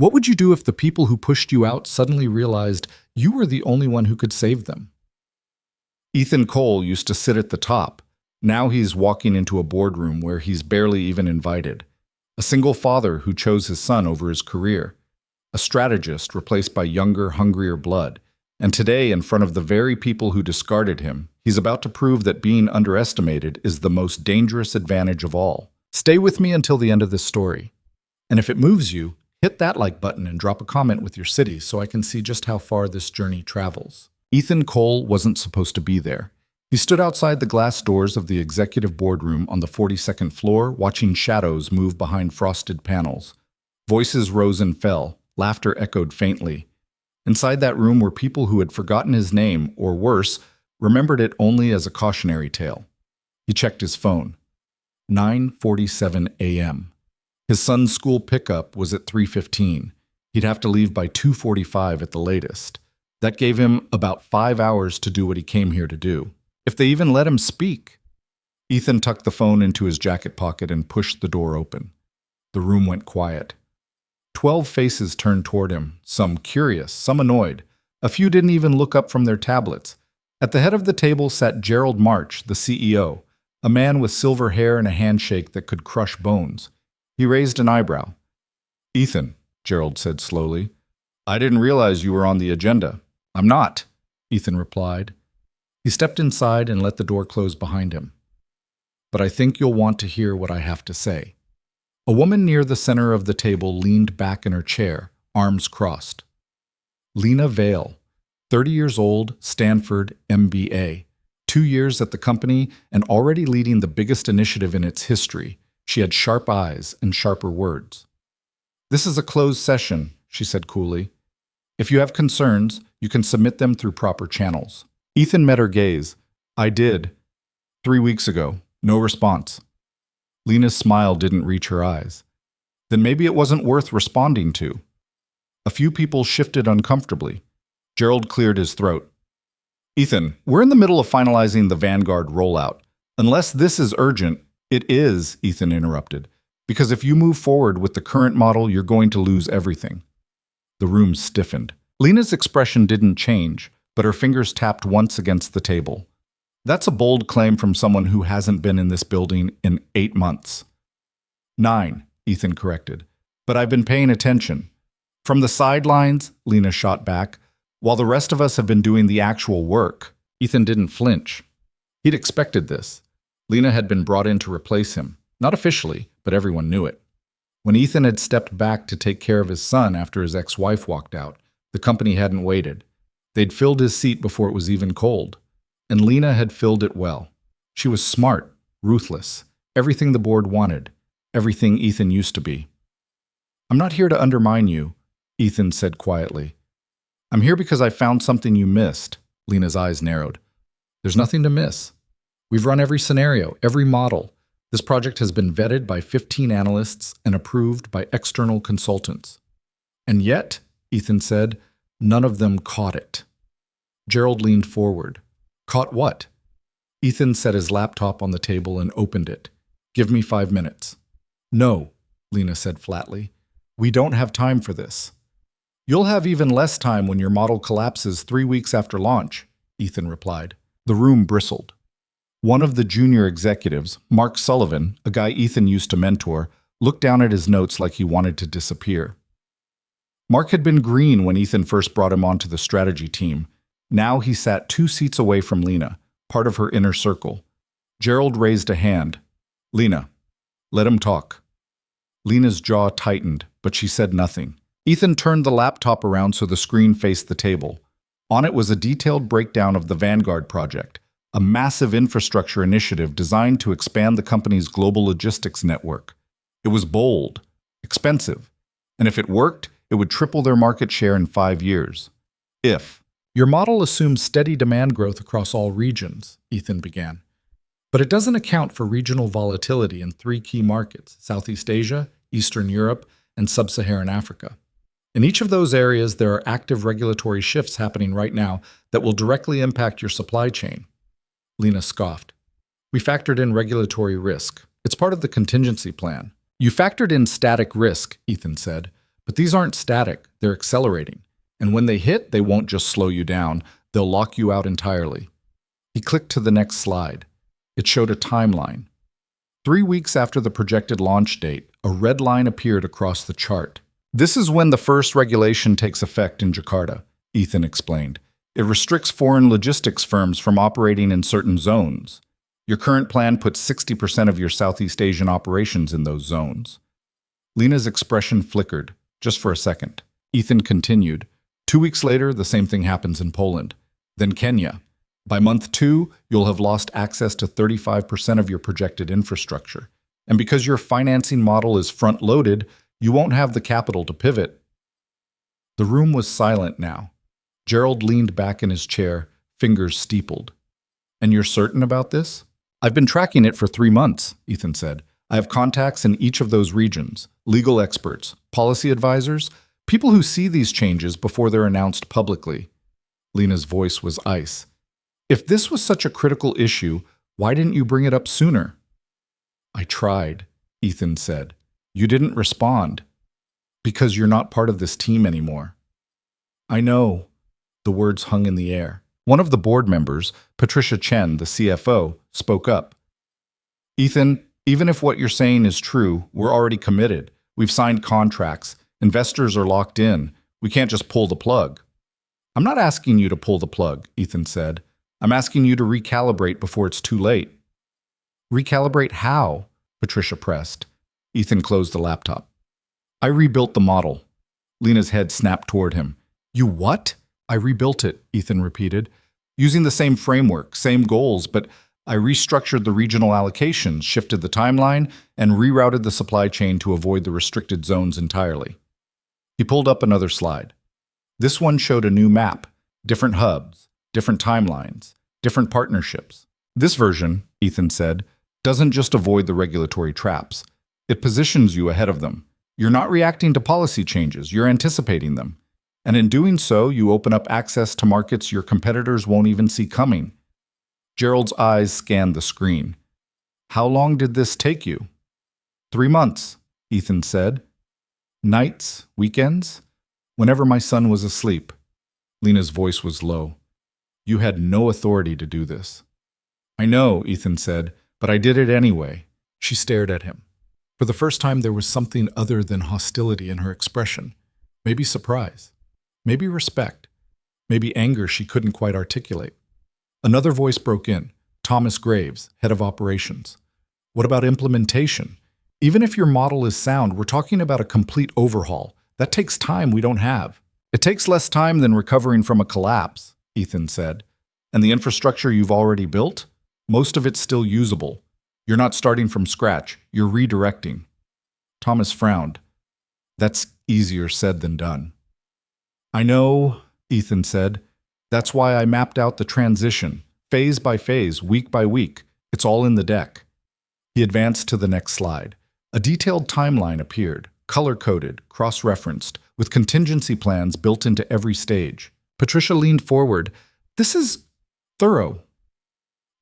What would you do if the people who pushed you out suddenly realized you were the only one who could save them? Ethan Cole used to sit at the top. Now he's walking into a boardroom where he's barely even invited. A single father who chose his son over his career. A strategist replaced by younger, hungrier blood. And today, in front of the very people who discarded him, he's about to prove that being underestimated is the most dangerous advantage of all. Stay with me until the end of this story. And if it moves you, hit that like button and drop a comment with your city so I can see just how far this journey travels. Ethan Cole wasn't supposed to be there. He stood outside the glass doors of the executive boardroom on the 42nd floor, watching shadows move behind frosted panels. Voices rose and fell. Laughter echoed faintly. Inside that room were people who had forgotten his name, or worse, remembered it only as a cautionary tale. He checked his phone. 9:47 a.m. His son's school pickup was at 3:15. He'd have to leave by 2:45 at the latest. That gave him about 5 hours to do what he came here to do. If they even let him speak. Ethan tucked the phone into his jacket pocket and pushed the door open. The room went quiet. 12 faces turned toward him, some curious, some annoyed. A few didn't even look up from their tablets. At the head of the table sat Gerald March, the CEO, a man with silver hair and a handshake that could crush bones. He raised an eyebrow. "Ethan," Gerald said slowly, "I didn't realize you were on the agenda." "I'm not," Ethan replied. He stepped inside and let the door close behind him. "But I think you'll want to hear what I have to say." A woman near the center of the table leaned back in her chair, arms crossed. Lena Vale, 30 years old, Stanford, MBA. 2 years at the company and already leading the biggest initiative in its history. She had sharp eyes and sharper words. "This is a closed session," she said coolly. "If you have concerns, you can submit them through proper channels." Ethan met her gaze. "I did. 3 weeks ago. No response." Lena's smile didn't reach her eyes. Then maybe it wasn't worth responding to. A few people shifted uncomfortably. Gerald cleared his throat. "Ethan, we're in the middle of finalizing the Vanguard rollout. Unless this is urgent." "It is," Ethan interrupted, "because if you move forward with the current model, you're going to lose everything." The room stiffened. Lena's expression didn't change, but her fingers tapped once against the table. "That's a bold claim from someone who hasn't been in this building in 8 months. 9, Ethan corrected. "But I've been paying attention." "From the sidelines," Lena shot back, "while the rest of us have been doing the actual work." Ethan didn't flinch. He'd expected this. Lena had been brought in to replace him. Not officially, but everyone knew it. When Ethan had stepped back to take care of his son after his ex-wife walked out, the company hadn't waited. They'd filled his seat before it was even cold. And Lena had filled it well. She was smart, ruthless, everything the board wanted, everything Ethan used to be. "I'm not here to undermine you," Ethan said quietly. "I'm here because I found something you missed." Lena's eyes narrowed. "There's nothing to miss. We've run every scenario, every model. This project has been vetted by 15 analysts and approved by external consultants. And yet," Ethan said, "none of them caught it." Gerald leaned forward. "Caught what?" Ethan set his laptop on the table and opened it. "Give me 5 minutes." "No," Lena said flatly. "We don't have time for this." "You'll have even less time when your model collapses 3 weeks after launch," Ethan replied. The room bristled. One of the junior executives, Mark Sullivan, a guy Ethan used to mentor, looked down at his notes like he wanted to disappear. Mark had been green when Ethan first brought him onto the strategy team. Now he sat 2 seats away from Lena, part of her inner circle. Gerald raised a hand. "Lena, let him talk." Lena's jaw tightened, but she said nothing. Ethan turned the laptop around so the screen faced the table. On it was a detailed breakdown of the Vanguard project, a massive infrastructure initiative designed to expand the company's global logistics network. It was bold, expensive, and if it worked, it would triple their market share in 5 years. Your model assumes steady demand growth across all regions," Ethan began. "But it doesn't account for regional volatility in 3 key markets, Southeast Asia, Eastern Europe, and Sub-Saharan Africa. In each of those areas, there are active regulatory shifts happening right now that will directly impact your supply chain." Lena scoffed. "We factored in regulatory risk. It's part of the contingency plan." "You factored in static risk," Ethan said, But these aren't static, they're accelerating. And when they hit, they won't just slow you down, they'll lock you out entirely. He clicked to the next slide. It showed a timeline. 3 weeks after the projected launch date, a red line appeared across the chart. This is when the first regulation takes effect in Jakarta, Ethan explained. It restricts foreign logistics firms from operating in certain zones. Your current plan puts 60% of your Southeast Asian operations in those zones. Lena's expression flickered, just for a second. Ethan continued. 2 weeks later, the same thing happens in Poland. Then Kenya. By month 2, you'll have lost access to 35% of your projected infrastructure. And because your financing model is front-loaded, you won't have the capital to pivot. The room was silent now. Gerald leaned back in his chair, fingers steepled. And you're certain about this? I've been tracking it for 3 months, Ethan said. I have contacts in each of those regions, legal experts, policy advisors, people who see these changes before they're announced publicly. Lena's voice was ice. If this was such a critical issue, why didn't you bring it up sooner? I tried, Ethan said. You didn't respond. Because you're not part of this team anymore. I know. The words hung in the air. One of the board members, Patricia Chen, the CFO, spoke up. Ethan, even if what you're saying is true, we're already committed. We've signed contracts. Investors are locked in. We can't just pull the plug. I'm not asking you to pull the plug, Ethan said. I'm asking you to recalibrate before it's too late. Recalibrate how? Patricia pressed. Ethan closed the laptop. I rebuilt the model. Lena's head snapped toward him. You what? I rebuilt it, Ethan repeated. Using the same framework, same goals, but I restructured the regional allocations, shifted the timeline, and rerouted the supply chain to avoid the restricted zones entirely. He pulled up another slide. This one showed a new map, different hubs, different timelines, different partnerships. This version, Ethan said, doesn't just avoid the regulatory traps. It positions you ahead of them. You're not reacting to policy changes, you're anticipating them. And in doing so, you open up access to markets your competitors won't even see coming. Gerald's eyes scanned the screen. How long did this take you? 3 months, Ethan said. Nights, weekends? Whenever my son was asleep. Lena's voice was low. You had no authority to do this. I know, Ethan said, but I did it anyway. She stared at him. For the first time, there was something other than hostility in her expression. Maybe surprise. Maybe respect. Maybe anger she couldn't quite articulate. Another voice broke in. Thomas Graves, head of operations. What about implementation? Even if your model is sound, we're talking about a complete overhaul. That takes time we don't have. It takes less time than recovering from a collapse, Ethan said. And the infrastructure you've already built? Most of it's still usable. You're not starting from scratch. You're redirecting. Thomas frowned. That's easier said than done. I know, Ethan said. That's why I mapped out the transition, phase by phase, week by week. It's all in the deck. He advanced to the next slide. A detailed timeline appeared, color-coded, cross-referenced, with contingency plans built into every stage. Patricia leaned forward. This is thorough.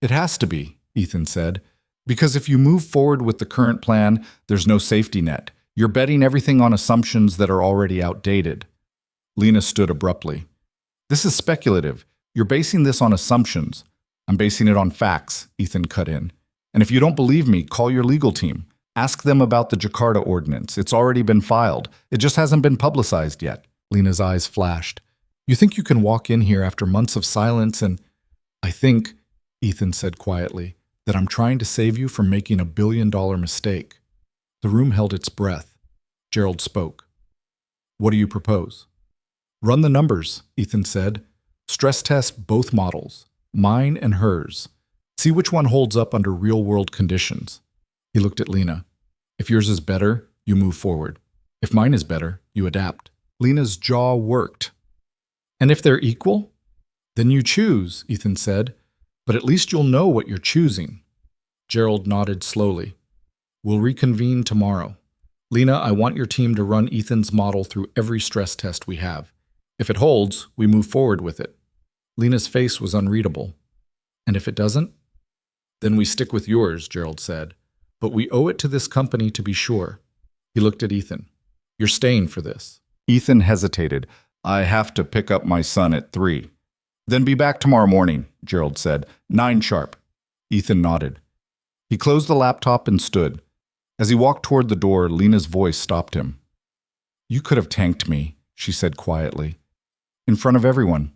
It has to be, Ethan said, because if you move forward with the current plan, there's no safety net. You're betting everything on assumptions that are already outdated. Lena stood abruptly. This is speculative. You're basing this on assumptions. I'm basing it on facts, Ethan cut in. And if you don't believe me, call your legal team. Ask them about the Jakarta ordinance. It's already been filed. It just hasn't been publicized yet. Lena's eyes flashed. You think you can walk in here after months of silence and... I think, Ethan said quietly, that I'm trying to save you from making a billion-dollar mistake. The room held its breath. Gerald spoke. What do you propose? Run the numbers, Ethan said. Stress test both models, mine and hers. See which one holds up under real-world conditions. He looked at Lena. If yours is better, you move forward. If mine is better, you adapt. Lena's jaw worked. And if they're equal? Then you choose, Ethan said. But at least you'll know what you're choosing. Gerald nodded slowly. We'll reconvene tomorrow. Lena, I want your team to run Ethan's model through every stress test we have. If it holds, we move forward with it. Lena's face was unreadable. And if it doesn't? Then we stick with yours, Gerald said. But we owe it to this company to be sure. He looked at Ethan. You're staying for this. Ethan hesitated. I have to pick up my son at 3. Then be back tomorrow morning, Gerald said. 9 sharp. Ethan nodded. He closed the laptop and stood. As he walked toward the door, Lena's voice stopped him. You could have tanked me, she said quietly. In front of everyone.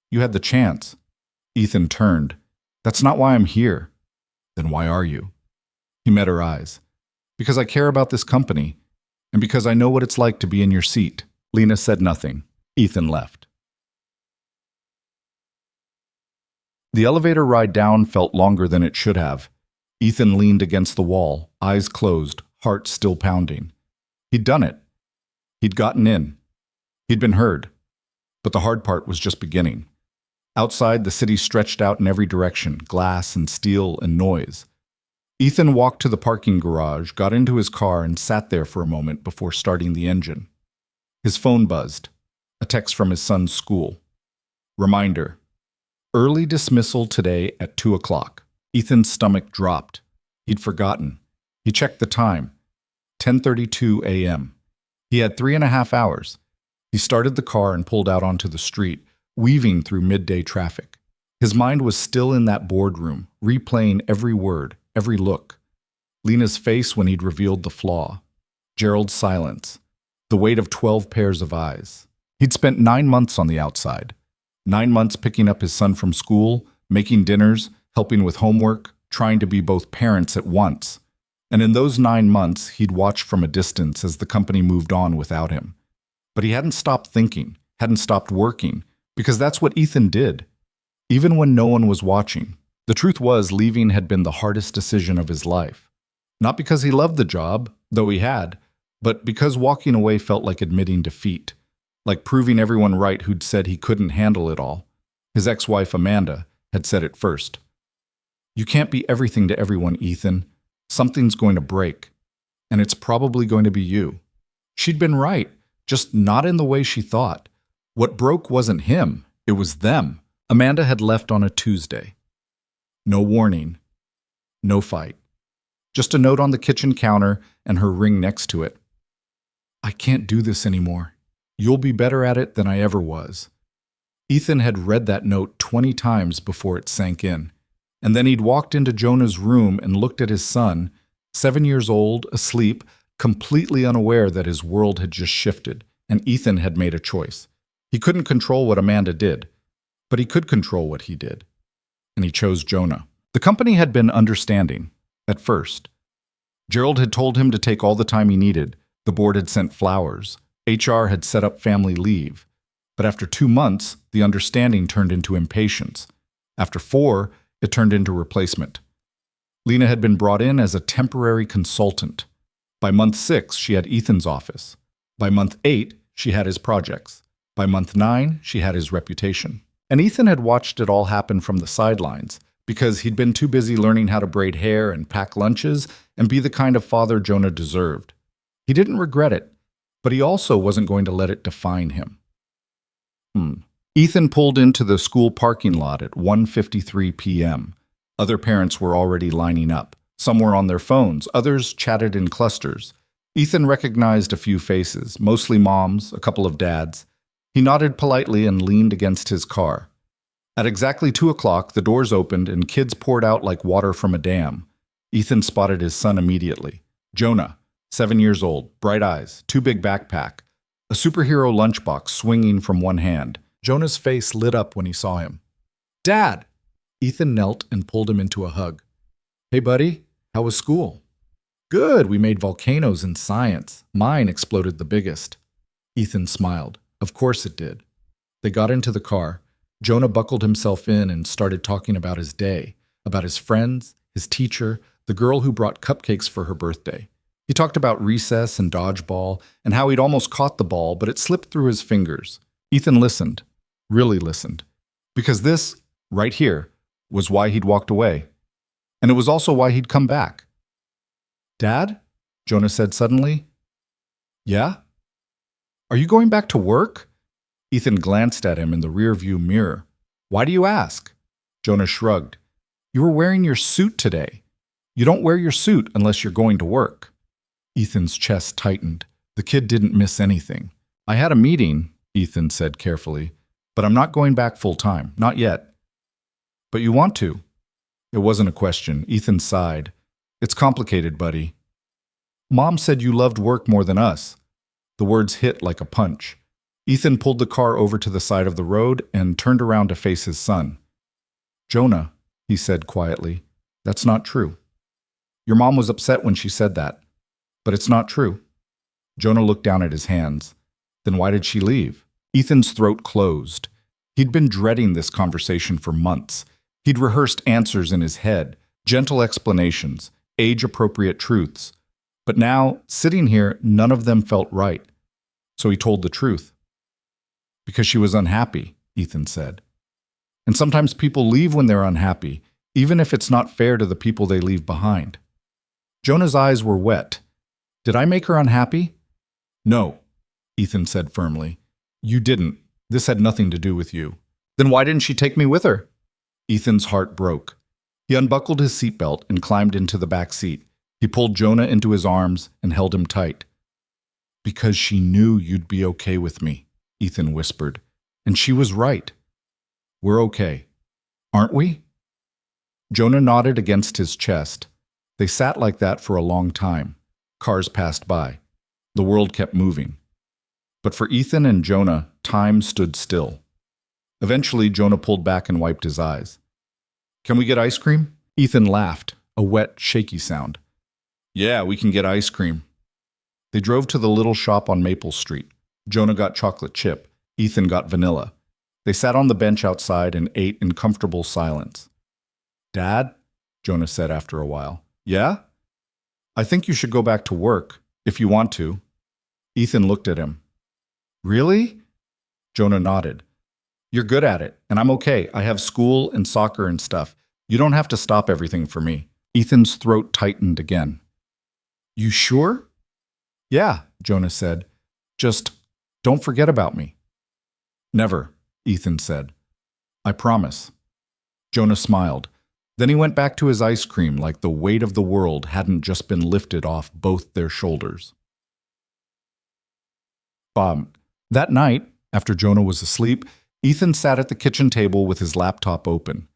You had the chance. Ethan turned. That's not why I'm here. Then why are you? He met her eyes. Because I care about this company, and because I know what it's like to be in your seat. Lena said nothing. Ethan left. The elevator ride down felt longer than it should have. Ethan leaned against the wall, eyes closed, heart still pounding. He'd done it. He'd gotten in. He'd been heard. But the hard part was just beginning. Outside, the city stretched out in every direction, glass and steel and noise. Ethan walked to the parking garage, got into his car, and sat there for a moment before starting the engine. His phone buzzed. A text from his son's school. Reminder. Early dismissal today at 2 o'clock. Ethan's stomach dropped. He'd forgotten. He checked the time. 10:32 a.m. He had 3.5 hours. He started the car and pulled out onto the street, weaving through midday traffic. His mind was still in that boardroom, replaying every word, every look. Lena's face when he'd revealed the flaw. Gerald's silence. The weight of 12 pairs of eyes. He'd spent 9 months on the outside. 9 months picking up his son from school, making dinners, helping with homework, trying to be both parents at once. And in those 9 months, he'd watched from a distance as the company moved on without him. But he hadn't stopped thinking, hadn't stopped working, because that's what Ethan did, even when no one was watching. The truth was, leaving had been the hardest decision of his life. Not because he loved the job, though he had, but because walking away felt like admitting defeat, like proving everyone right who'd said he couldn't handle it all. His ex-wife, Amanda, had said it first. You can't be everything to everyone, Ethan. Something's going to break, and it's probably going to be you. She'd been right, just not in the way she thought. What broke wasn't him, it was them. Amanda had left on a Tuesday. No warning. No fight. Just a note on the kitchen counter and her ring next to it. I can't do this anymore. You'll be better at it than I ever was. Ethan had read that note 20 times before it sank in. And then he'd walked into Jonah's room and looked at his son, 7 years old, asleep, completely unaware that his world had just shifted, and Ethan had made a choice. He couldn't control what Amanda did, but he could control what he did. And he chose Jonah. The company had been understanding, at first. Gerald had told him to take all the time he needed. The board had sent flowers. HR had set up family leave. But after 2 months, the understanding turned into impatience. After 4, it turned into replacement. Lena had been brought in as a temporary consultant. By month 6, she had Ethan's office. By month 8, she had his projects. By month 9, she had his reputation. And Ethan had watched it all happen from the sidelines, because he'd been too busy learning how to braid hair and pack lunches and be the kind of father Jonah deserved. He didn't regret it, but he also wasn't going to let it define him. Ethan pulled into the school parking lot at 1:53 p.m. Other parents were already lining up. Some were on their phones, others chatted in clusters. Ethan recognized a few faces, mostly moms, a couple of dads. He nodded politely and leaned against his car. At exactly 2 o'clock, the doors opened and kids poured out like water from a dam. Ethan spotted his son immediately. Jonah, 7 years old, bright eyes, too big backpack, a superhero lunchbox swinging from one hand. Jonah's face lit up when he saw him. Dad! Ethan knelt and pulled him into a hug. Hey, buddy, how was school? Good, we made volcanoes in science. Mine exploded the biggest. Ethan smiled. Of course it did. They got into the car. Jonah buckled himself in and started talking about his day, about his friends, his teacher, the girl who brought cupcakes for her birthday. He talked about recess and dodgeball and how he'd almost caught the ball, but it slipped through his fingers. Ethan listened, really listened, because this, right here, was why he'd walked away. And it was also why he'd come back. Dad? Jonah said suddenly. Yeah? Are you going back to work? Ethan glanced at him in the rearview mirror. Why do you ask? Jonah shrugged. You were wearing your suit today. You don't wear your suit unless you're going to work. Ethan's chest tightened. The kid didn't miss anything. I had a meeting, Ethan said carefully, but I'm not going back full time, not yet. But you want to? It wasn't a question. Ethan sighed. It's complicated, buddy. Mom said you loved work more than us. The words hit like a punch. Ethan pulled the car over to the side of the road and turned around to face his son. Jonah, he said quietly, that's not true. Your mom was upset when she said that, but it's not true. Jonah looked down at his hands. Then why did she leave? Ethan's throat closed. He'd been dreading this conversation for months. He'd rehearsed answers in his head, gentle explanations, age-appropriate truths. But now, sitting here, none of them felt right. So he told the truth. Because she was unhappy, Ethan said. And sometimes people leave when they're unhappy, even if it's not fair to the people they leave behind. Jonah's eyes were wet. Did I make her unhappy? No, Ethan said firmly. You didn't. This had nothing to do with you. Then why didn't she take me with her? Ethan's heart broke. He unbuckled his seatbelt and climbed into the back seat. He pulled Jonah into his arms and held him tight. Because she knew you'd be okay with me, Ethan whispered. And she was right. We're okay. Aren't we? Jonah nodded against his chest. They sat like that for a long time. Cars passed by. The world kept moving. But for Ethan and Jonah, time stood still. Eventually, Jonah pulled back and wiped his eyes. Can we get ice cream? Ethan laughed, a wet, shaky sound. Yeah, we can get ice cream. They drove to the little shop on Maple Street. Jonah got chocolate chip. Ethan got vanilla. They sat on the bench outside and ate in comfortable silence. Dad? Jonah said after a while. Yeah? I think you should go back to work, if you want to. Ethan looked at him. Really? Jonah nodded. You're good at it, and I'm okay. I have school and soccer and stuff. You don't have to stop everything for me. Ethan's throat tightened again. You sure? Yeah, Jonah said. Just don't forget about me. Never, Ethan said. I promise. Jonah smiled. Then he went back to his ice cream like the weight of the world hadn't just been lifted off both their shoulders. That night, after Jonah was asleep, Ethan sat at the kitchen table with his laptop open.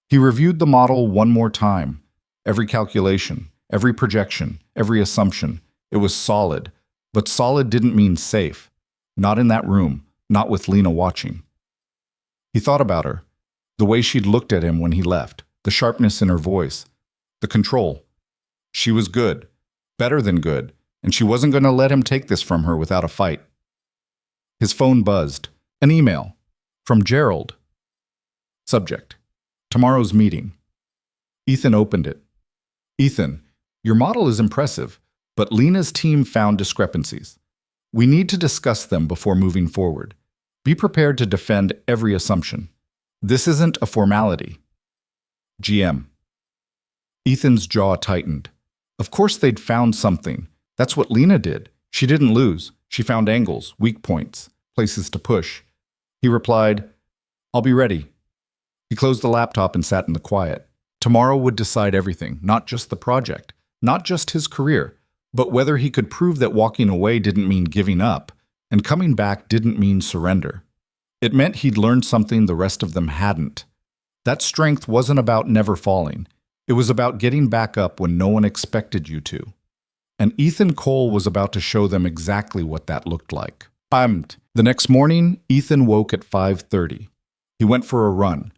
He reviewed the model one more time. Every calculation, every projection, every assumption. It was solid, but solid didn't mean safe. Not in that room, not with Lena watching. He thought about her, the way she'd looked at him when he left, the sharpness in her voice, the control. She was good, better than good, and she wasn't going to let him take this from her without a fight. His phone buzzed. An email. From Gerald. Subject. Tomorrow's meeting. Ethan opened it. Ethan, your model is impressive, but Lena's team found discrepancies. We need to discuss them before moving forward. Be prepared to defend every assumption. This isn't a formality. GM. Ethan's jaw tightened. Of course they'd found something. That's what Lena did. She didn't lose. She found angles, weak points, places to push. He replied, I'll be ready. He closed the laptop and sat in the quiet. Tomorrow would decide everything, not just the project, not just his career, but whether he could prove that walking away didn't mean giving up, and coming back didn't mean surrender. It meant he'd learned something the rest of them hadn't. That strength wasn't about never falling. It was about getting back up when no one expected you to. And Ethan Cole was about to show them exactly what that looked like. The next morning, Ethan woke at 5:30. He went for a run,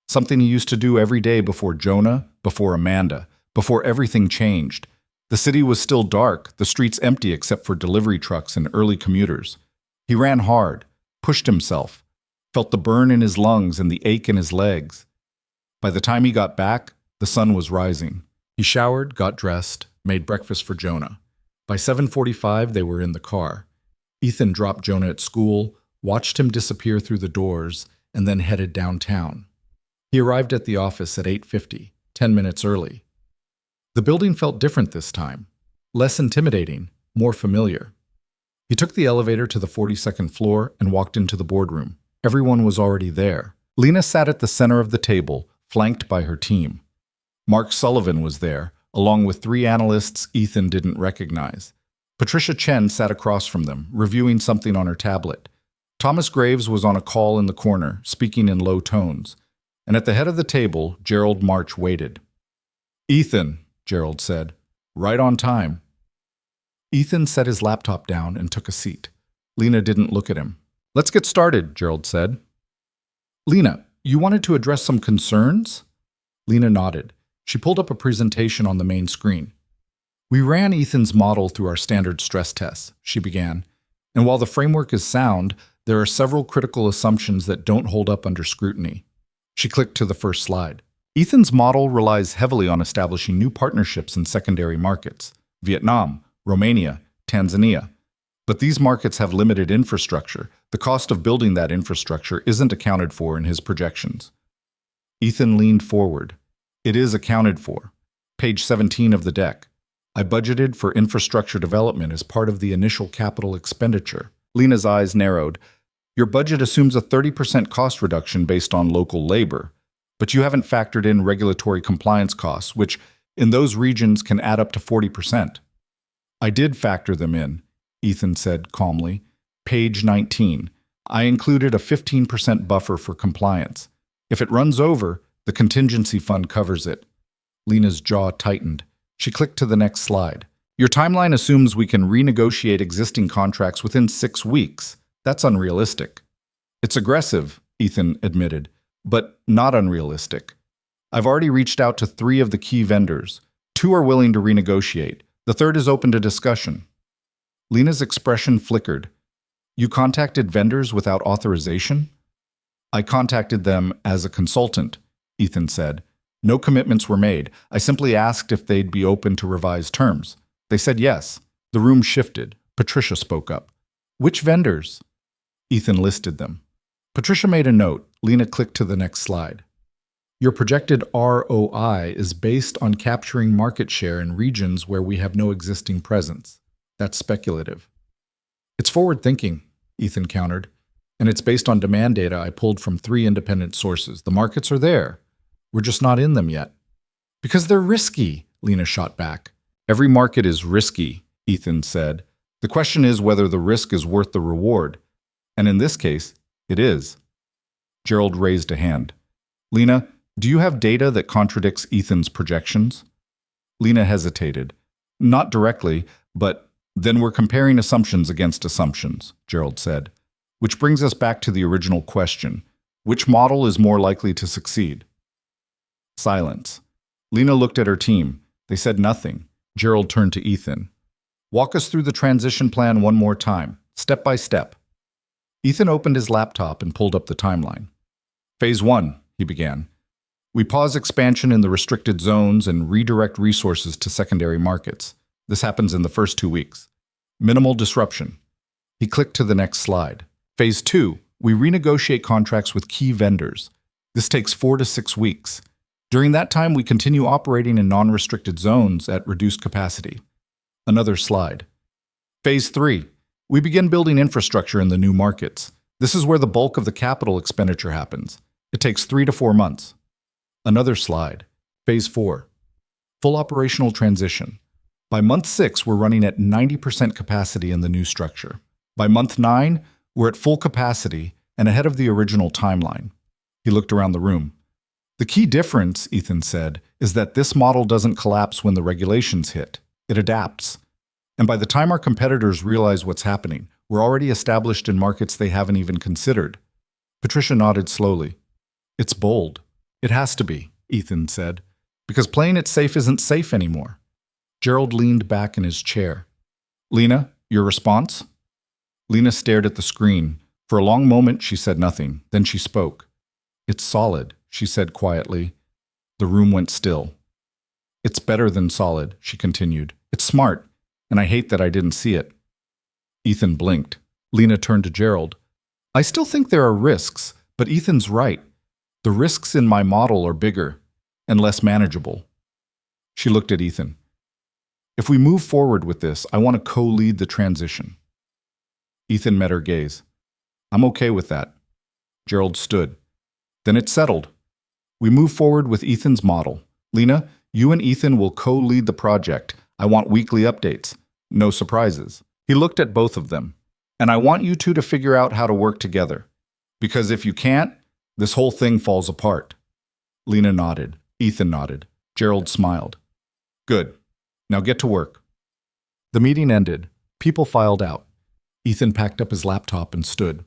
something he used to do every day before Jonah, before Amanda, before everything changed. The city was still dark, the streets empty except for delivery trucks and early commuters. He ran hard, pushed himself, felt the burn in his lungs and the ache in his legs. By the time he got back, the sun was rising. He showered, got dressed, made breakfast for Jonah. By 7:45, they were in the car. Ethan dropped Jonah at school, watched him disappear through the doors, and then headed downtown. He arrived at the office at 8:50, 10 minutes early. The building felt different this time, less intimidating, more familiar. He took the elevator to the 42nd floor and walked into the boardroom. Everyone was already there. Lena sat at the center of the table, flanked by her team. Mark Sullivan was there, along with 3 analysts Ethan didn't recognize. Patricia Chen sat across from them, reviewing something on her tablet. Thomas Graves was on a call in the corner, speaking in low tones. And at the head of the table, Gerald March waited. "Ethan," Gerald said, "right on time." Ethan set his laptop down and took a seat. Lena didn't look at him. "Let's get started," Gerald said. "Lena, you wanted to address some concerns?" Lena nodded. She pulled up a presentation on the main screen. "We ran Ethan's model through our standard stress tests," she began. "And while the framework is sound, there are several critical assumptions that don't hold up under scrutiny." She clicked to the first slide. Ethan's model relies heavily on establishing new partnerships in secondary markets: Vietnam, Romania, Tanzania. But these markets have limited infrastructure. The cost of building that infrastructure isn't accounted for in his projections. Ethan leaned forward. "It is accounted for. Page 17 of the deck. I budgeted for infrastructure development as part of the initial capital expenditure." Lena's eyes narrowed. "Your budget assumes a 30% cost reduction based on local labor, but you haven't factored in regulatory compliance costs, which in those regions can add up to 40%. "I did factor them in," Ethan said calmly. "Page 19. I included a 15% buffer for compliance. If it runs over, the contingency fund covers it." Lena's jaw tightened. She clicked to the next slide. "Your timeline assumes we can renegotiate existing contracts within 6 weeks. That's unrealistic." "It's aggressive," Ethan admitted, "but not unrealistic. I've already reached out to 3 of the key vendors. 2 are willing to renegotiate. The third is open to discussion." Lena's expression flickered. "You contacted vendors without authorization?" "I contacted them as a consultant," Ethan said. "No commitments were made. I simply asked if they'd be open to revised terms. They said yes." The room shifted. Patricia spoke up. "Which vendors?" Ethan listed them. Patricia made a note. Lena clicked to the next slide. "Your projected ROI is based on capturing market share in regions where we have no existing presence. That's speculative." "It's forward-thinking," Ethan countered. "And it's based on demand data I pulled from 3 independent sources. The markets are there. We're just not in them yet." "Because they're risky," Lena shot back. "Every market is risky," Ethan said. "The question is whether the risk is worth the reward. And in this case, it is." Gerald raised a hand. "Lena, do you have data that contradicts Ethan's projections?" Lena hesitated. "Not directly, but then we're comparing assumptions against assumptions," Gerald said. "Which brings us back to the original question. Which model is more likely to succeed?" Silence. Lena looked at her team. They said nothing. Gerald turned to Ethan. "Walk us through the transition plan one more time, step by step." Ethan opened his laptop and pulled up the timeline. "Phase 1, he began. "We pause expansion in the restricted zones and redirect resources to secondary markets. This happens in the first 2 weeks. Minimal disruption." He clicked to the next slide. "Phase 2, we renegotiate contracts with key vendors. This takes 4 to 6 weeks. During that time, we continue operating in non-restricted zones at reduced capacity." Another slide. "Phase 3, we begin building infrastructure in the new markets. This is where the bulk of the capital expenditure happens. It takes 3 to 4 months. Another slide. Phase 4, full operational transition. By month 6, we're running at 90% capacity in the new structure. By month 9, we're at full capacity and ahead of the original timeline." He looked around the room. "The key difference," Ethan said, "is that this model doesn't collapse when the regulations hit. It adapts. And by the time our competitors realize what's happening, we're already established in markets they haven't even considered." Patricia nodded slowly. "It's bold." "It has to be," Ethan said, "because playing it safe isn't safe anymore." Gerald leaned back in his chair. "Lena, your response?" Lena stared at the screen. For a long moment, she said nothing. Then she spoke. "It's solid," she said quietly. The room went still. "It's better than solid," she continued. "It's smart, and I hate that I didn't see it." Ethan blinked. Lena turned to Gerald. "I still think there are risks, but Ethan's right. The risks in my model are bigger and less manageable." She looked at Ethan. "If we move forward with this, I want to co-lead the transition." Ethan met her gaze. "I'm okay with that." Gerald stood. "Then it's settled. We move forward with Ethan's model. Lena, you and Ethan will co-lead the project. I want weekly updates. No surprises. He looked at both of them. And I want you two to figure out how to work together. Because if you can't, this whole thing falls apart. Lena nodded. Ethan nodded. Gerald smiled. Good. Now get to work. The meeting ended. People filed out. Ethan packed up his laptop and stood.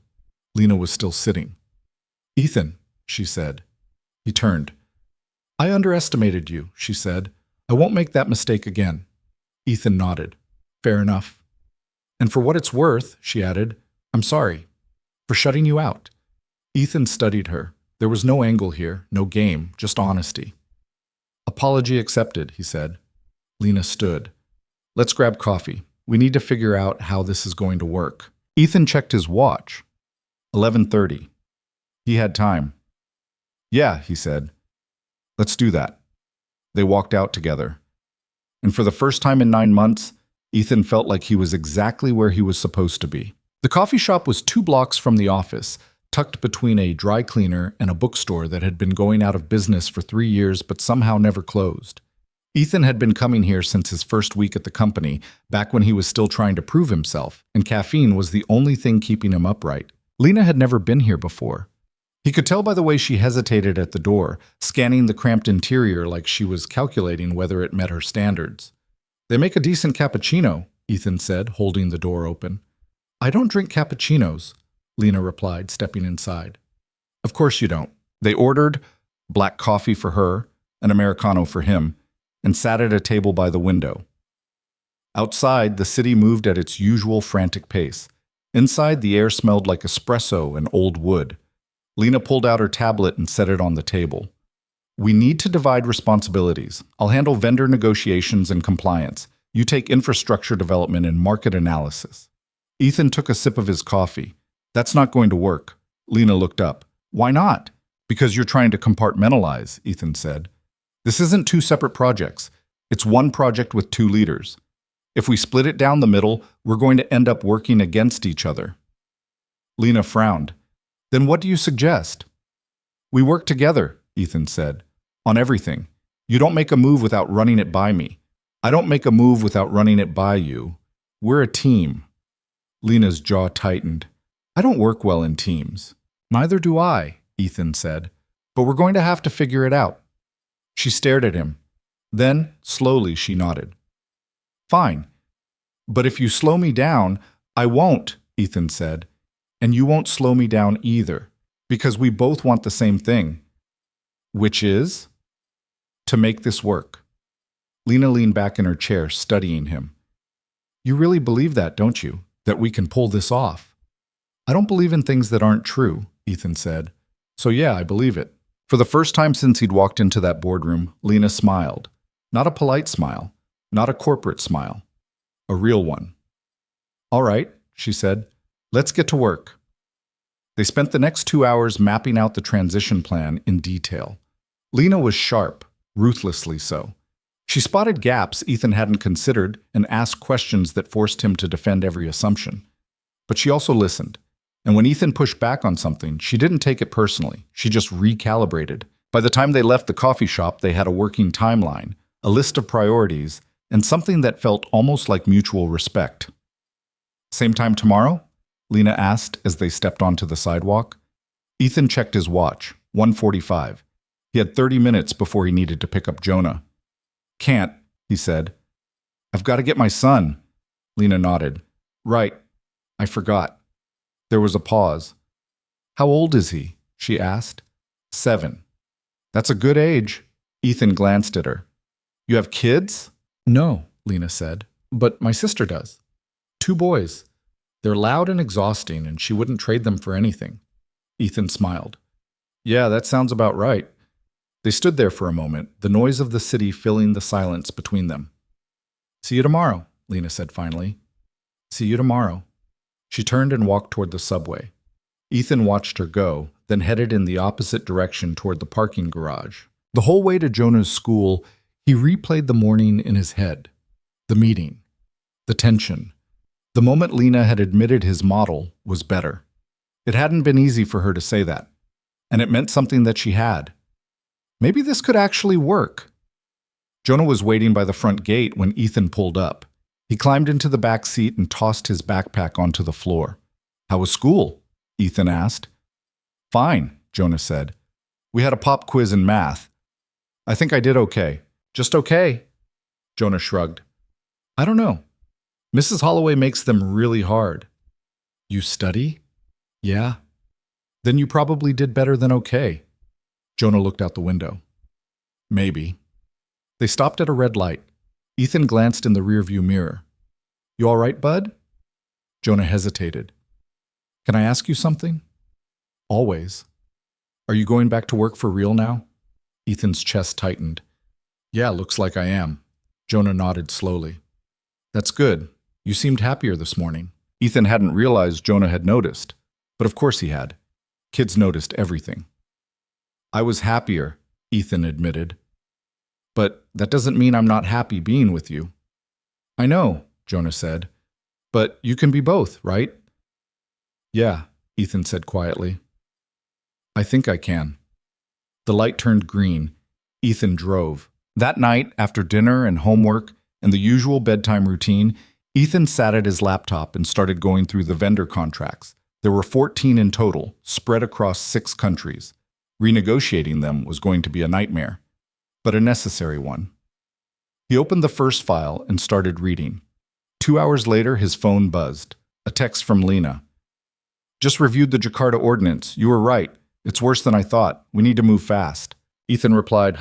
Lena was still sitting. Ethan, she said. He turned. I underestimated you, she said. I won't make that mistake again. Ethan nodded. Fair enough. And for what it's worth, she added, I'm sorry for shutting you out. Ethan studied her. There was no angle here, no game, just honesty. Apology accepted, he said. Lena stood. Let's grab coffee. We need to figure out how this is going to work. Ethan checked his watch. 11:30. He had time. Yeah, he said. Let's do that. They walked out together. And for the first time in 9 months, Ethan felt like he was exactly where he was supposed to be. The coffee shop was 2 blocks from the office, tucked between a dry cleaner and a bookstore that had been going out of business for 3 years but somehow never closed. Ethan had been coming here since his first week at the company, back when he was still trying to prove himself, and caffeine was the only thing keeping him upright. Lena had never been here before. He could tell by the way she hesitated at the door, scanning the cramped interior like she was calculating whether it met her standards. They make a decent cappuccino, Ethan said, holding the door open. I don't drink cappuccinos, Lena replied, stepping inside. Of course you don't. They ordered black coffee for her, an Americano for him, and sat at a table by the window. Outside, the city moved at its usual frantic pace. Inside, the air smelled like espresso and old wood. Lena pulled out her tablet and set it on the table. We need to divide responsibilities. I'll handle vendor negotiations and compliance. You take infrastructure development and market analysis. Ethan took a sip of his coffee. That's not going to work. Lena looked up. Why not? Because you're trying to compartmentalize, Ethan said. This isn't 2 separate projects. It's 1 project with 2 leaders. If we split it down the middle, we're going to end up working against each other. Lena frowned. Then what do you suggest? We work together, Ethan said, on everything. You don't make a move without running it by me. I don't make a move without running it by you. We're a team. Lena's jaw tightened. I don't work well in teams. Neither do I, Ethan said. But we're going to have to figure it out. She stared at him. Then, slowly, she nodded. Fine. But if you slow me down, I won't, Ethan said. And you won't slow me down either, because we both want the same thing. Which is? To make this work. Lena leaned back in her chair, studying him. You really believe that, don't you? That we can pull this off? I don't believe in things that aren't true, Ethan said. So yeah, I believe it. For the first time since he'd walked into that boardroom, Lena smiled. Not a polite smile, not a corporate smile. A real one. All right, she said. Let's get to work. They spent the next 2 hours mapping out the transition plan in detail. Lena was sharp, ruthlessly so. She spotted gaps Ethan hadn't considered and asked questions that forced him to defend every assumption. But she also listened. And when Ethan pushed back on something, she didn't take it personally. She just recalibrated. By the time they left the coffee shop, they had a working timeline, a list of priorities, and something that felt almost like mutual respect. Same time tomorrow? Lena asked as they stepped onto the sidewalk. Ethan checked his watch, 1:45. He had 30 minutes before he needed to pick up Jonah. Can't, he said. I've got to get my son. Lena nodded. Right. I forgot. There was a pause. How old is he? She asked. 7. That's a good age. Ethan glanced at her. You have kids? No, Lena said. But my sister does. 2 boys. They're loud and exhausting, and she wouldn't trade them for anything. Ethan smiled. Yeah, that sounds about right. They stood there for a moment, the noise of the city filling the silence between them. See you tomorrow, Lena said finally. See you tomorrow. She turned and walked toward the subway. Ethan watched her go, then headed in the opposite direction toward the parking garage. The whole way to Jonah's school, he replayed the morning in his head. The meeting. The tension. The moment Lena had admitted his model was better. It hadn't been easy for her to say that, and it meant something that she had. Maybe this could actually work. Jonah was waiting by the front gate when Ethan pulled up. He climbed into the back seat and tossed his backpack onto the floor. "How was school?" Ethan asked. "Fine," Jonah said. "We had a pop quiz in math. I think I did okay." "Just okay?" Jonah shrugged. "I don't know. Mrs. Holloway makes them really hard." "You study?" "Yeah." "Then you probably did better than okay." Jonah looked out the window. "Maybe." They stopped at a red light. Ethan glanced in the rearview mirror. "You all right, bud?" Jonah hesitated. "Can I ask you something?" "Always." "Are you going back to work for real now?" Ethan's chest tightened. "Yeah, looks like I am." Jonah nodded slowly. "That's good. You seemed happier this morning." Ethan hadn't realized Jonah had noticed, but of course he had. Kids noticed everything. "I was happier," Ethan admitted. "But that doesn't mean I'm not happy being with you." "I know," Jonah said. "But you can be both, right?" "Yeah," Ethan said quietly. "I think I can." The light turned green. Ethan drove. That night, after dinner and homework and the usual bedtime routine, Ethan sat at his laptop and started going through the vendor contracts. There were 14 in total, spread across 6 countries. Renegotiating them was going to be a nightmare, but a necessary one. He opened the first file and started reading. 2 hours later, his phone buzzed. A text from Lena. "Just reviewed the Jakarta ordinance. You were right. It's worse than I thought. We need to move fast." Ethan replied,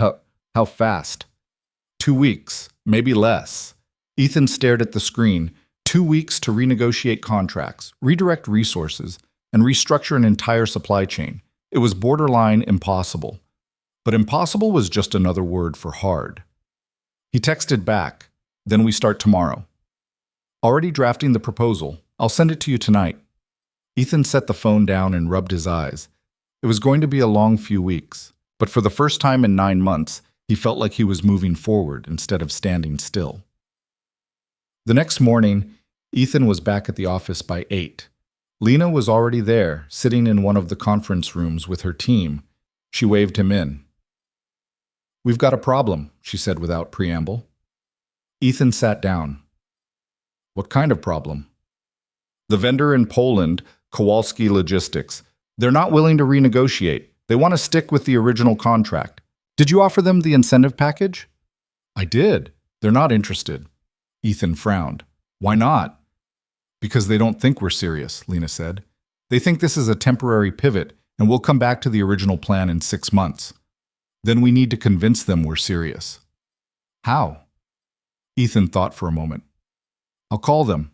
How fast?" 2 weeks, maybe less." Ethan stared at the screen. 2 weeks to renegotiate contracts, redirect resources, and restructure an entire supply chain. It was borderline impossible. But impossible was just another word for hard. He texted back, "Then we start tomorrow." "Already drafting the proposal. I'll send it to you tonight." Ethan set the phone down and rubbed his eyes. It was going to be a long few weeks, but for the first time in 9 months, he felt like he was moving forward instead of standing still. The next morning, Ethan was back at the office by 8. Lena was already there, sitting in one of the conference rooms with her team. She waved him in. "We've got a problem," she said without preamble. Ethan sat down. "What kind of problem?" "The vendor in Poland, Kowalski Logistics. They're not willing to renegotiate. They want to stick with the original contract. Did you offer them the incentive package?" "I did. They're not interested." Ethan frowned. "Why not?" "Because they don't think we're serious," Lena said. "They think this is a temporary pivot, and we'll come back to the original plan in 6 months. Then we need to convince them we're serious." "How?" Ethan thought for a moment. "I'll call them."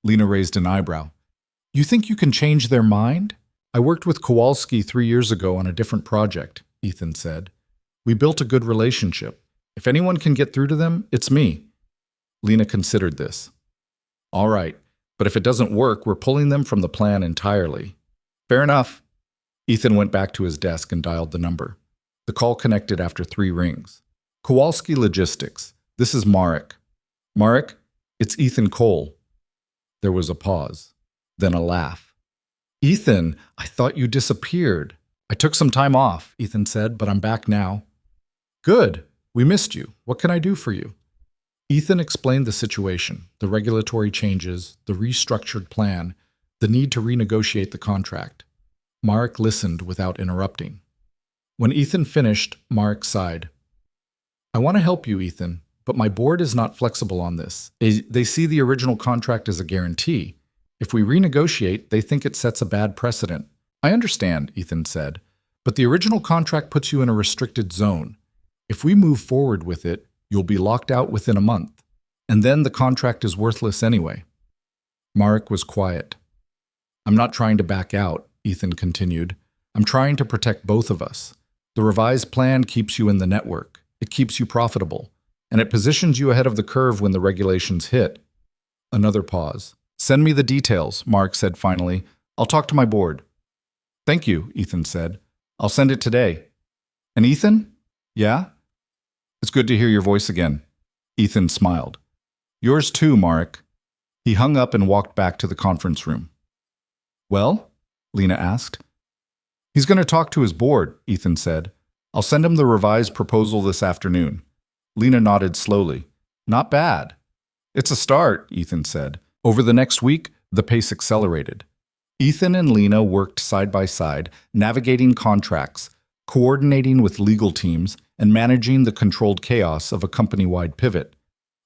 Lena raised an eyebrow. "You think you can change their mind?" "I worked with Kowalski 3 years ago on a different project," Ethan said. "We built a good relationship. If anyone can get through to them, it's me." Lena considered this. "All right, but if it doesn't work, we're pulling them from the plan entirely." "Fair enough." Ethan went back to his desk and dialed the number. The call connected after 3 rings. "Kowalski Logistics. This is Marek." "Marek, it's Ethan Cole." There was a pause, then a laugh. "Ethan, I thought you disappeared." "I took some time off," Ethan said, "but I'm back now." "Good. We missed you. What can I do for you?" Ethan explained the situation, the regulatory changes, the restructured plan, the need to renegotiate the contract. Marek listened without interrupting. When Ethan finished, Marek sighed. "I want to help you, Ethan, but my board is not flexible on this. They see the original contract as a guarantee. If we renegotiate, they think it sets a bad precedent." "I understand," Ethan said, "but the original contract puts you in a restricted zone. If we move forward with it, you'll be locked out within a month, and then the contract is worthless anyway." Marek was quiet. "I'm not trying to back out," Ethan continued. "I'm trying to protect both of us. The revised plan keeps you in the network. It keeps you profitable, and it positions you ahead of the curve when the regulations hit." Another pause. "Send me the details," Marek said finally. "I'll talk to my board." "Thank you," Ethan said. "I'll send it today." "And Ethan?" "Yeah?" "It's good to hear your voice again." Ethan smiled. "Yours too, Marek." He hung up and walked back to the conference room. "Well?" Lena asked. "He's going to talk to his board," Ethan said. "I'll send him the revised proposal this afternoon." Lena nodded slowly. "Not bad." It's a start, Ethan said. Over the next week, the pace accelerated. Ethan and Lena worked side by side, navigating contracts, coordinating with legal teams, and managing the controlled chaos of a company-wide pivot.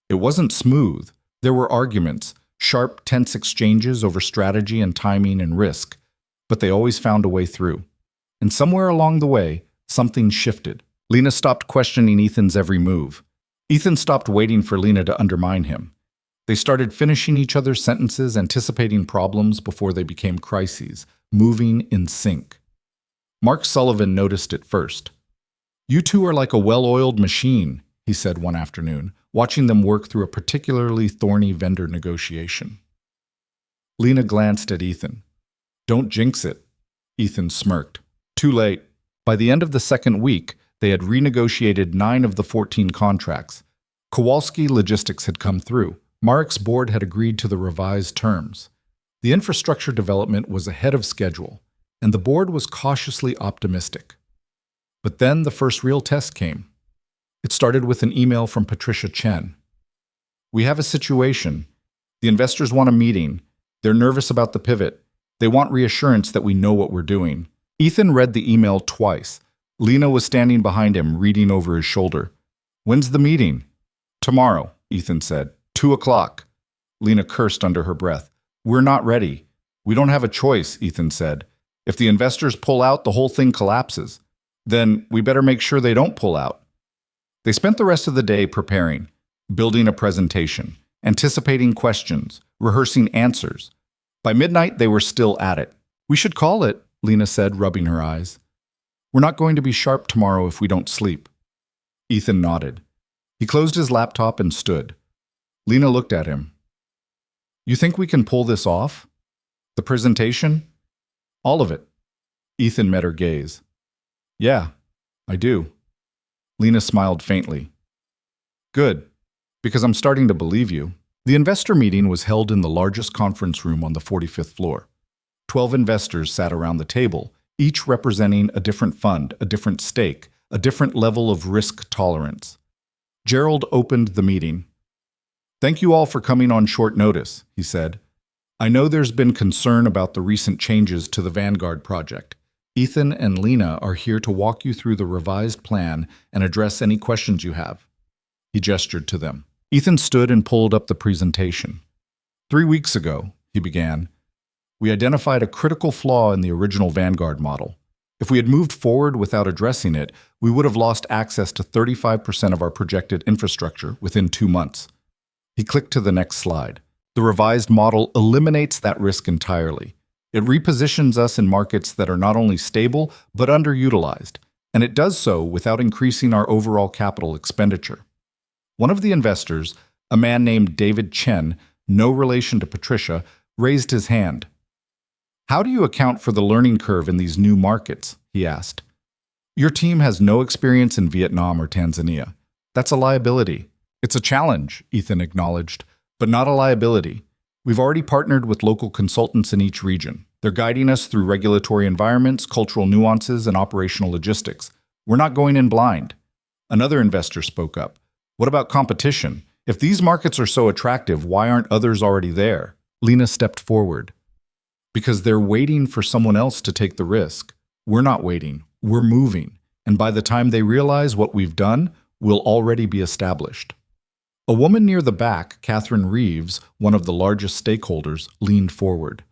It wasn't smooth. There were arguments, sharp, tense exchanges over strategy and timing and risk, but they always found a way through. And somewhere along the way, something shifted. Lena stopped questioning Ethan's every move. Ethan stopped waiting for Lena to undermine him. They started finishing each other's sentences, anticipating problems before they became crises, moving in sync. Mark Sullivan noticed it first. "You two are like a well-oiled machine," he said one afternoon, watching them work through a particularly thorny vendor negotiation. Lena glanced at Ethan. "Don't jinx it." Ethan smirked. Too late. By the end of the second week, they had renegotiated 9 of the 14 contracts. Kowalski Logistics had come through. Marek's board had agreed to the revised terms. The infrastructure development was ahead of schedule, and the board was cautiously optimistic. But then the first real test came. It started with an email from Patricia Chen. "We have a situation. The investors want a meeting. They're nervous about the pivot. They want reassurance that we know what we're doing." Ethan read the email twice. Lena was standing behind him, reading over his shoulder. "When's the meeting?" "Tomorrow," Ethan said. 2:00. Lena cursed under her breath. "We're not ready." "We don't have a choice," Ethan said. "If the investors pull out, the whole thing collapses. Then we better make sure they don't pull out." They spent the rest of the day preparing, building a presentation, anticipating questions, rehearsing answers. By midnight, they were still at it. "We should call it," Lena said, rubbing her eyes. "We're not going to be sharp tomorrow if we don't sleep." Ethan nodded. He closed his laptop and stood. Lena looked at him. "You think we can pull this off? The presentation? All of it?" Ethan met her gaze. "Yeah, I do." Lena smiled faintly. "Good, because I'm starting to believe you." The investor meeting was held in the largest conference room on the 45th floor. 12 investors sat around the table, each representing a different fund, a different stake, a different level of risk tolerance. Gerald opened the meeting. "Thank you all for coming on short notice," he said. "I know there's been concern about the recent changes to the Vanguard project. Ethan and Lena are here to walk you through the revised plan and address any questions you have." He gestured to them. Ethan stood and pulled up the presentation. 3 weeks ago," he began, "we identified a critical flaw in the original Vanguard model. If we had moved forward without addressing it, we would have lost access to 35% of our projected infrastructure within 2 months. He clicked to the next slide. The revised model eliminates that risk entirely. It repositions us in markets that are not only stable, but underutilized, and it does so without increasing our overall capital expenditure. One of the investors, a man named David Chen, no relation to Patricia, raised his hand. "How do you account for the learning curve in these new markets?" he asked. "Your team has no experience in Vietnam or Tanzania. That's a liability." "It's a challenge," Ethan acknowledged, "but not a liability. We've already partnered with local consultants in each region. They're guiding us through regulatory environments, cultural nuances, and operational logistics. We're not going in blind." Another investor spoke up. "What about competition? If these markets are so attractive, why aren't others already there?" Lena stepped forward. "Because they're waiting for someone else to take the risk. We're not waiting. We're moving. And by the time they realize what we've done, we'll already be established." A woman near the back, Catherine Reeves, one of the largest stakeholders, leaned forward.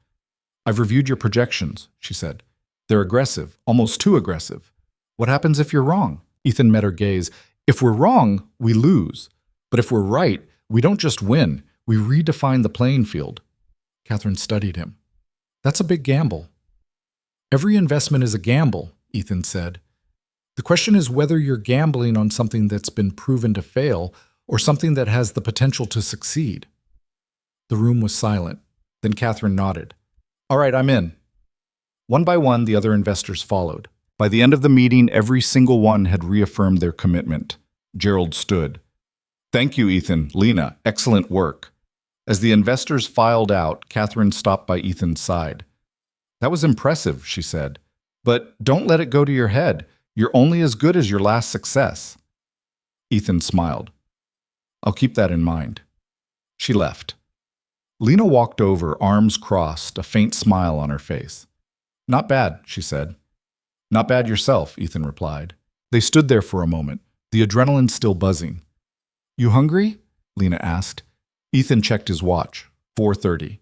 "I've reviewed your projections," she said. "They're aggressive, almost too aggressive. What happens if you're wrong?" Ethan met her gaze. "If we're wrong, we lose. But if we're right, we don't just win, we redefine the playing field." Catherine studied him. "That's a big gamble." "Every investment is a gamble," Ethan said. "The question is whether you're gambling on something that's been proven to fail or something that has the potential to succeed." The room was silent. Then Catherine nodded. "All right, I'm in." One by one, the other investors followed. By the end of the meeting, every single one had reaffirmed their commitment. Gerald stood. "Thank you, Ethan, Lena, excellent work." As the investors filed out, Catherine stopped by Ethan's side. "That was impressive," she said. "But don't let it go to your head. You're only as good as your last success." Ethan smiled. "I'll keep that in mind." She left. Lena walked over, arms crossed, a faint smile on her face. "Not bad," she said. "Not bad yourself," Ethan replied. They stood there for a moment, the adrenaline still buzzing. "You hungry?" Lena asked. Ethan checked his watch. 4:30.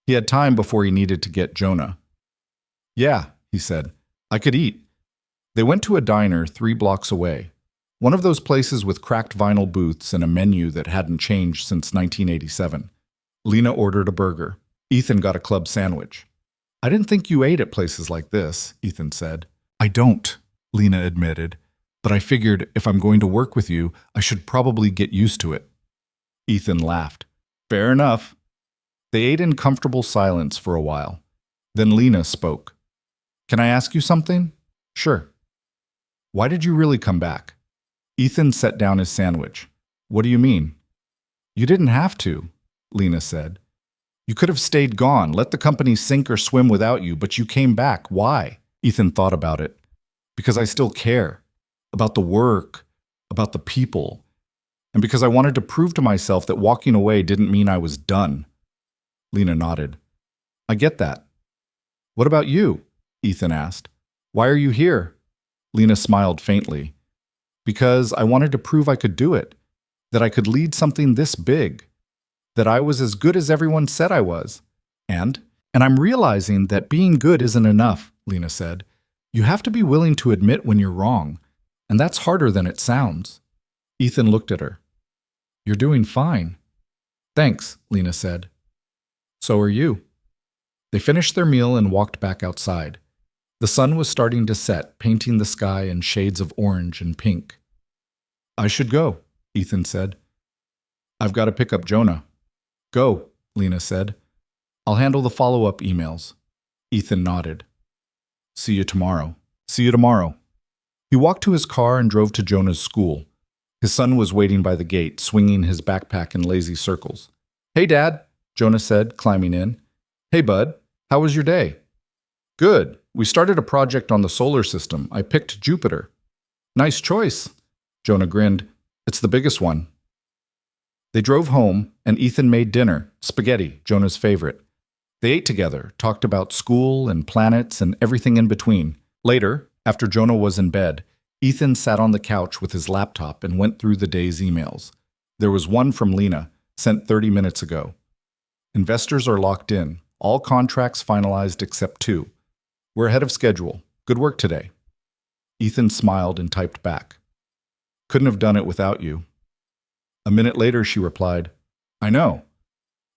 He had time before he needed to get Jonah. "Yeah," he said. "I could eat." They went to a diner 3 blocks away. One of those places with cracked vinyl booths and a menu that hadn't changed since 1987. Lena ordered a burger. Ethan got a club sandwich. "I didn't think you ate at places like this," Ethan said. "I don't," Lena admitted. "But I figured if I'm going to work with you, I should probably get used to it." Ethan laughed. "Fair enough." They ate in comfortable silence for a while. Then Lena spoke. "Can I ask you something?" "Sure." "Why did you really come back?" Ethan set down his sandwich. "What do you mean?" "You didn't have to," Lena said. "You could have stayed gone, let the company sink or swim without you, but you came back. Why?" Ethan thought about it. "Because I still care. About the work, about the people. And because I wanted to prove to myself that walking away didn't mean I was done." Lena nodded. "I get that." "What about you?" Ethan asked. "Why are you here?" Lena smiled faintly. "Because I wanted to prove I could do it, that I could lead something this big, that I was as good as everyone said I was. And I'm realizing that being good isn't enough," Lena said. "You have to be willing to admit when you're wrong, and that's harder than it sounds." Ethan looked at her. "You're doing fine." "Thanks," Lena said. "So are you." They finished their meal and walked back outside. The sun was starting to set, painting the sky in shades of orange and pink. "I should go," Ethan said. "I've got to pick up Jonah." "Go," Lena said. "I'll handle the follow-up emails." Ethan nodded. "See you tomorrow." "See you tomorrow." He walked to his car and drove to Jonah's school. His son was waiting by the gate, swinging his backpack in lazy circles. "Hey, Dad," Jonah said, climbing in. "Hey, bud. How was your day?" "Good. We started a project on the solar system. I picked Jupiter." "Nice choice." Jonah grinned. "It's the biggest one." They drove home, and Ethan made dinner, spaghetti, Jonah's favorite. They ate together, talked about school and planets and everything in between. Later, after Jonah was in bed, Ethan sat on the couch with his laptop and went through the day's emails. There was one from Lena, sent 30 minutes ago. "Investors are locked in. All contracts finalized except 2. We're ahead of schedule. Good work today." Ethan smiled and typed back. "Couldn't have done it without you." A minute later, she replied, "I know."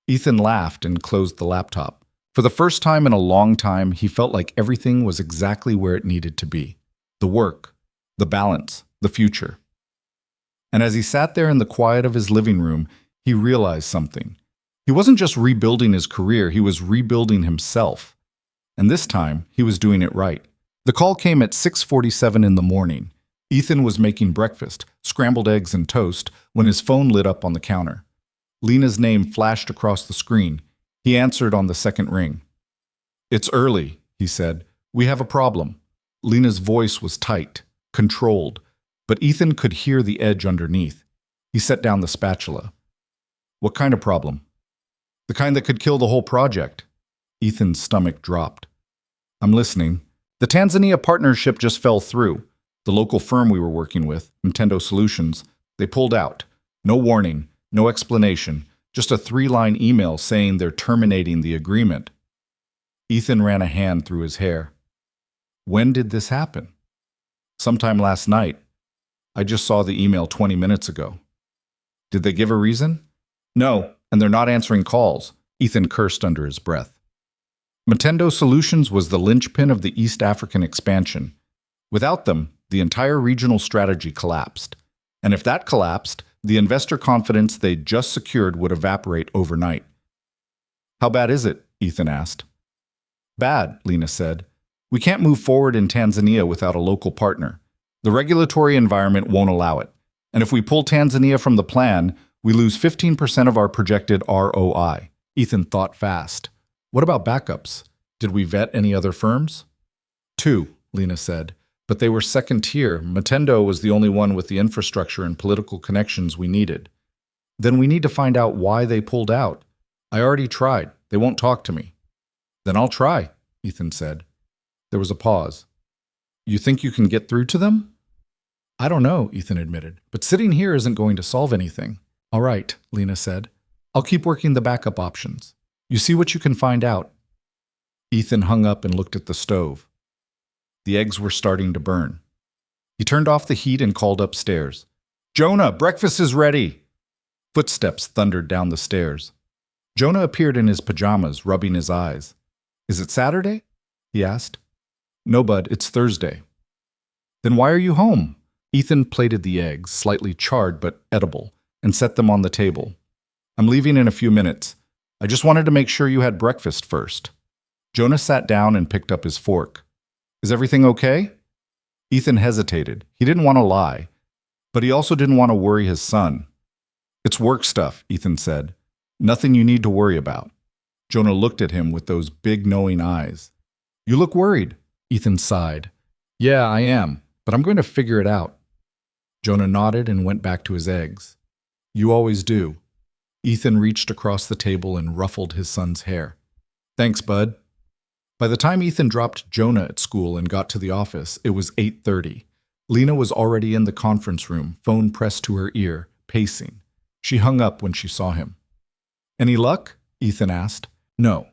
Ethan laughed and closed the laptop. For the first time in a long time, he felt like everything was exactly where it needed to be. The work, the balance, the future. And as he sat there in the quiet of his living room, he realized something. He wasn't just rebuilding his career, he was rebuilding himself. And this time, he was doing it right. The call came at 6:47 in the morning. Ethan was making breakfast, scrambled eggs and toast, when his phone lit up on the counter. Lena's name flashed across the screen. He answered on the second ring. "It's early," he said. "We have a problem." Lena's voice was tight, controlled, but Ethan could hear the edge underneath. He set down the spatula. "What kind of problem?" "The kind that could kill the whole project." Ethan's stomach dropped. "I'm listening." "The Tanzania partnership just fell through. The local firm we were working with, Nintendo Solutions, they pulled out. No warning, no explanation, just a 3-line email saying they're terminating the agreement." Ethan ran a hand through his hair. "When did this happen?" "Sometime last night. I just saw the email 20 minutes ago." "Did they give a reason?" "No, and they're not answering calls." Ethan cursed under his breath. Nintendo Solutions was the linchpin of the East African expansion. Without them, the entire regional strategy collapsed. And if that collapsed, the investor confidence they'd just secured would evaporate overnight. "How bad is it?" Ethan asked. "Bad," Lena said. "We can't move forward in Tanzania without a local partner. The regulatory environment won't allow it. And if we pull Tanzania from the plan, we lose 15% of our projected ROI. Ethan thought fast. "What about backups? Did we vet any other firms?" "2, Lena said. But they were second tier. Nintendo was the only one with the infrastructure and political connections we needed. Then we need to find out why they pulled out. I already tried. They won't talk to me. Then I'll try, Ethan said. There was a pause. You think you can get through to them? I don't know, Ethan admitted, but sitting here isn't going to solve anything. All right, Lena said. I'll keep working the backup options. You see what you can find out. Ethan hung up and looked at the stove. The eggs were starting to burn. He turned off the heat and called upstairs. Jonah, breakfast is ready! Footsteps thundered down the stairs. Jonah appeared in his pajamas, rubbing his eyes. Is it Saturday? He asked. No, bud, it's Thursday. Then why are you home? Ethan plated the eggs, slightly charred but edible, and set them on the table. I'm leaving in a few minutes. I just wanted to make sure you had breakfast first. Jonah sat down and picked up his fork. Is everything okay? Ethan hesitated. He didn't want to lie, but he also didn't want to worry his son. It's work stuff, Ethan said. Nothing you need to worry about. Jonah looked at him with those big knowing eyes. You look worried, Ethan sighed. Yeah, I am, but I'm going to figure it out. Jonah nodded and went back to his eggs. You always do. Ethan reached across the table and ruffled his son's hair. Thanks, bud. By the time Ethan dropped Jonah at school and got to the office, it was 8:30. Lena was already in the conference room, phone pressed to her ear, pacing. She hung up when she saw him. Any luck? Ethan asked. No.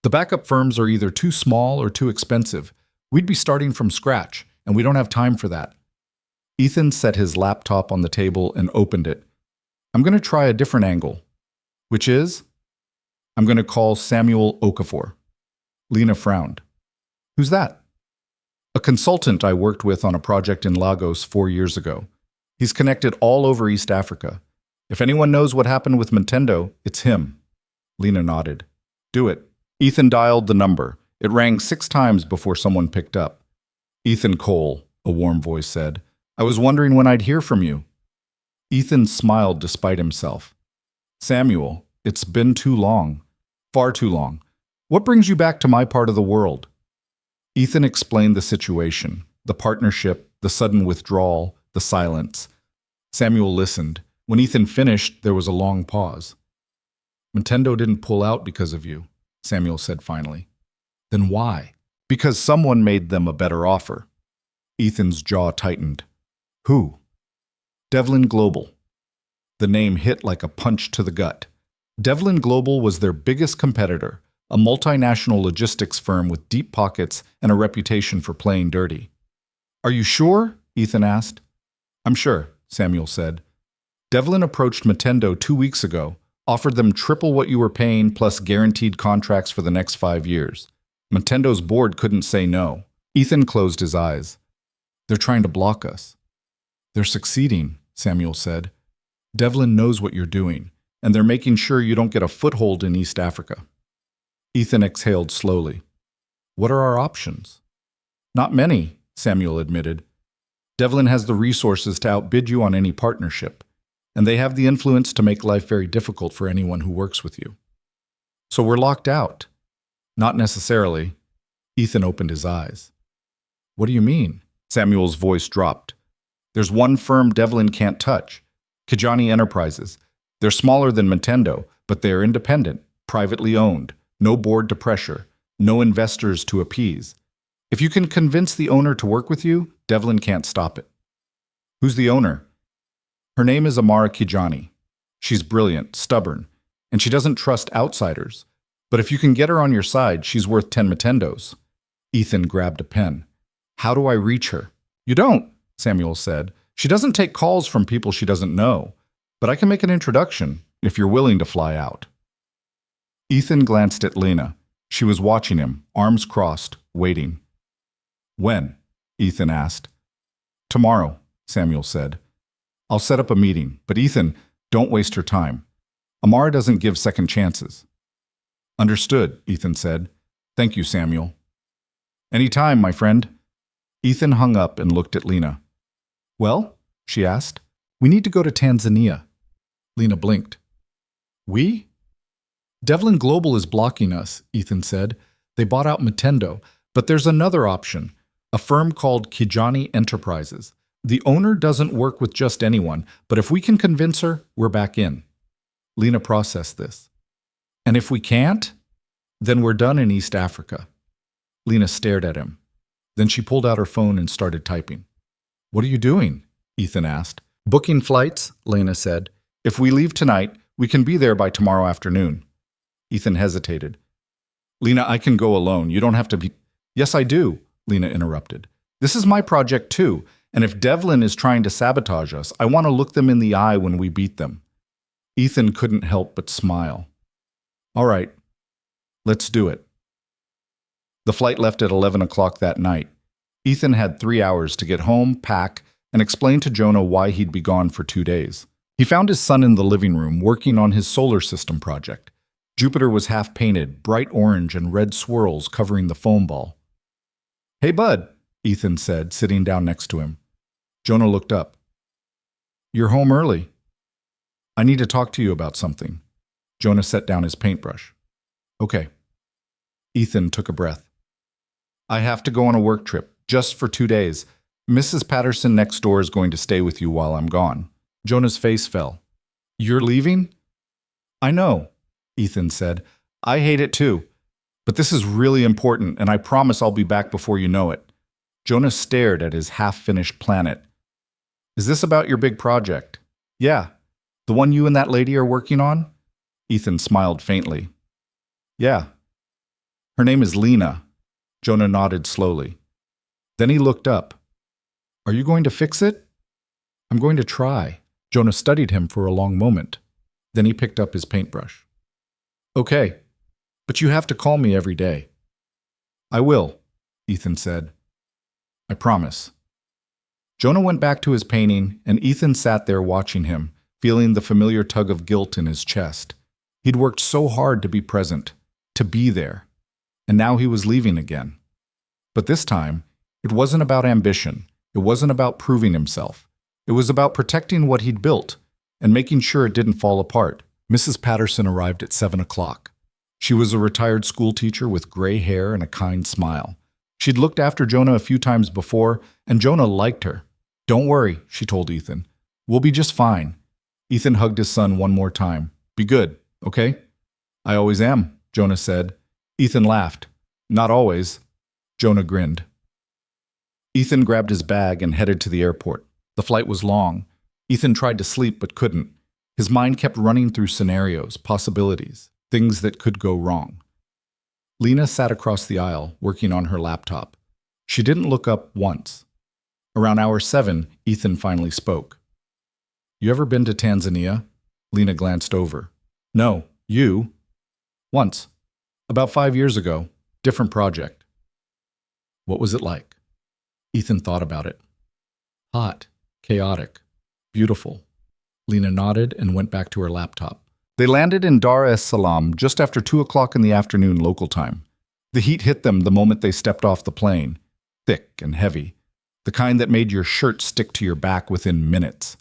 The backup firms are either too small or too expensive. We'd be starting from scratch, and we don't have time for that. Ethan set his laptop on the table and opened it. I'm going to try a different angle. Which is? I'm going to call Samuel Okafor. Lena frowned. Who's that? A consultant I worked with on a project in Lagos 4 years ago. He's connected all over East Africa. If anyone knows what happened with Nintendo, it's him. Lena nodded. Do it. Ethan dialed the number. It rang 6 times before someone picked up. Ethan Cole, a warm voice said. I was wondering when I'd hear from you. Ethan smiled despite himself. Samuel, it's been too long. Far too long. What brings you back to my part of the world? Ethan explained the situation, the partnership, the sudden withdrawal, the silence. Samuel listened. When Ethan finished, there was a long pause. Nintendo didn't pull out because of you, Samuel said finally. Then why? Because someone made them a better offer. Ethan's jaw tightened. Who? Devlin Global. The name hit like a punch to the gut. Devlin Global was their biggest competitor, a multinational logistics firm with deep pockets and a reputation for playing dirty. Are you sure? Ethan asked. I'm sure, Samuel said. Devlin approached Nintendo 2 weeks ago, offered them triple what you were paying plus guaranteed contracts for the next 5 years. Nintendo's board couldn't say no. Ethan closed his eyes. They're trying to block us. They're succeeding, Samuel said. Devlin knows what you're doing, and they're making sure you don't get a foothold in East Africa. Ethan exhaled slowly. What are our options? Not many, Samuel admitted. Devlin has the resources to outbid you on any partnership, and they have the influence to make life very difficult for anyone who works with you. So we're locked out. Not necessarily. Ethan opened his eyes. What do you mean? Samuel's voice dropped. There's one firm Devlin can't touch. Kijani Enterprises. They're smaller than Nintendo, but they're independent, privately owned, no board to pressure, no investors to appease. If you can convince the owner to work with you, Devlin can't stop it. Who's the owner? Her name is Amara Kijani. She's brilliant, stubborn, and she doesn't trust outsiders. But if you can get her on your side, she's worth 10 Nintendos. Ethan grabbed a pen. How do I reach her? You don't, Samuel said. She doesn't take calls from people she doesn't know. But I can make an introduction, if you're willing to fly out. Ethan glanced at Lena. She was watching him, arms crossed, waiting. When? Ethan asked. Tomorrow, Samuel said. I'll set up a meeting, but Ethan, don't waste her time. Amara doesn't give second chances. Understood, Ethan said. Thank you, Samuel. Any time, my friend. Ethan hung up and looked at Lena. Well, she asked, we need to go to Tanzania. Lena blinked. We? Devlin Global is blocking us, Ethan said. They bought out Nintendo, but there's another option, a firm called Kijani Enterprises. The owner doesn't work with just anyone, but if we can convince her, we're back in. Lena processed this. And if we can't, then we're done in East Africa. Lena stared at him. Then she pulled out her phone and started typing. What are you doing? Ethan asked. Booking flights, Lena said. If we leave tonight, we can be there by tomorrow afternoon. Ethan hesitated. Lena, I can go alone. You don't have to be... Yes, I do, Lena interrupted. This is my project too, and if Devlin is trying to sabotage us, I want to look them in the eye when we beat them. Ethan couldn't help but smile. All right, let's do it. The flight left at 11 o'clock that night. Ethan had 3 hours to get home, pack, and explain to Jonah why he'd be gone for 2 days. He found his son in the living room working on his solar system project. Jupiter was half painted, bright orange and red swirls covering the foam ball. Hey, bud, Ethan said, sitting down next to him. Jonah looked up. You're home early. I need to talk to you about something. Jonah set down his paintbrush. Okay. Ethan took a breath. I have to go on a work trip, just for 2 days. Mrs. Patterson next door is going to stay with you while I'm gone. Jonah's face fell. You're leaving? I know, Ethan said. I hate it too. But this is really important, and I promise I'll be back before you know it. Jonah stared at his half-finished planet. Is this about your big project? Yeah. The one you and that lady are working on? Ethan smiled faintly. Yeah. Her name is Lena. Jonah nodded slowly. Then he looked up. Are you going to fix it? I'm going to try. Jonah studied him for a long moment. Then he picked up his paintbrush. Okay, but you have to call me every day. I will, Ethan said. I promise. Jonah went back to his painting, and Ethan sat there watching him, feeling the familiar tug of guilt in his chest. He'd worked so hard to be present, to be there, and now he was leaving again. But this time, it wasn't about ambition. It wasn't about proving himself. It was about protecting what he'd built and making sure it didn't fall apart. Mrs. Patterson arrived at 7 o'clock. She was a retired schoolteacher with gray hair and a kind smile. She'd looked after Jonah a few times before, and Jonah liked her. Don't worry, she told Ethan. We'll be just fine. Ethan hugged his son one more time. Be good, okay? I always am, Jonah said. Ethan laughed. Not always. Jonah grinned. Ethan grabbed his bag and headed to the airport. The flight was long. Ethan tried to sleep but couldn't. His mind kept running through scenarios, possibilities, things that could go wrong. Lena sat across the aisle, working on her laptop. She didn't look up once. Around hour 7, Ethan finally spoke. You ever been to Tanzania? Lena glanced over. No, you? Once. About 5 years ago. Different project. What was it like? Ethan thought about it. Hot, chaotic, beautiful. Lena nodded and went back to her laptop. They landed in Dar es Salaam just after 2 o'clock in the afternoon local time. The heat hit them the moment they stepped off the plane. Thick and heavy. The kind that made your shirt stick to your back within minutes.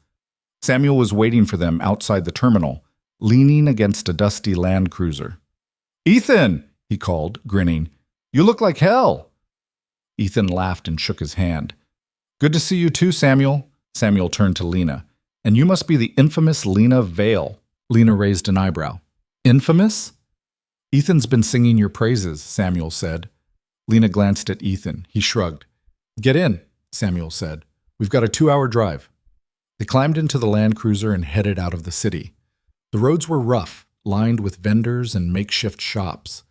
Samuel was waiting for them outside the terminal, leaning against a dusty Land Cruiser. Ethan, he called, grinning. You look like hell. Ethan laughed and shook his hand. Good to see you too, Samuel. Samuel turned to Lena. And you must be the infamous Lena Vale. Lena raised an eyebrow. Infamous? Ethan's been singing your praises, Samuel said. Lena glanced at Ethan. He shrugged. Get in, Samuel said. We've got a 2-hour drive. They climbed into the Land Cruiser and headed out of the city. The roads were rough, lined with vendors and makeshift shops.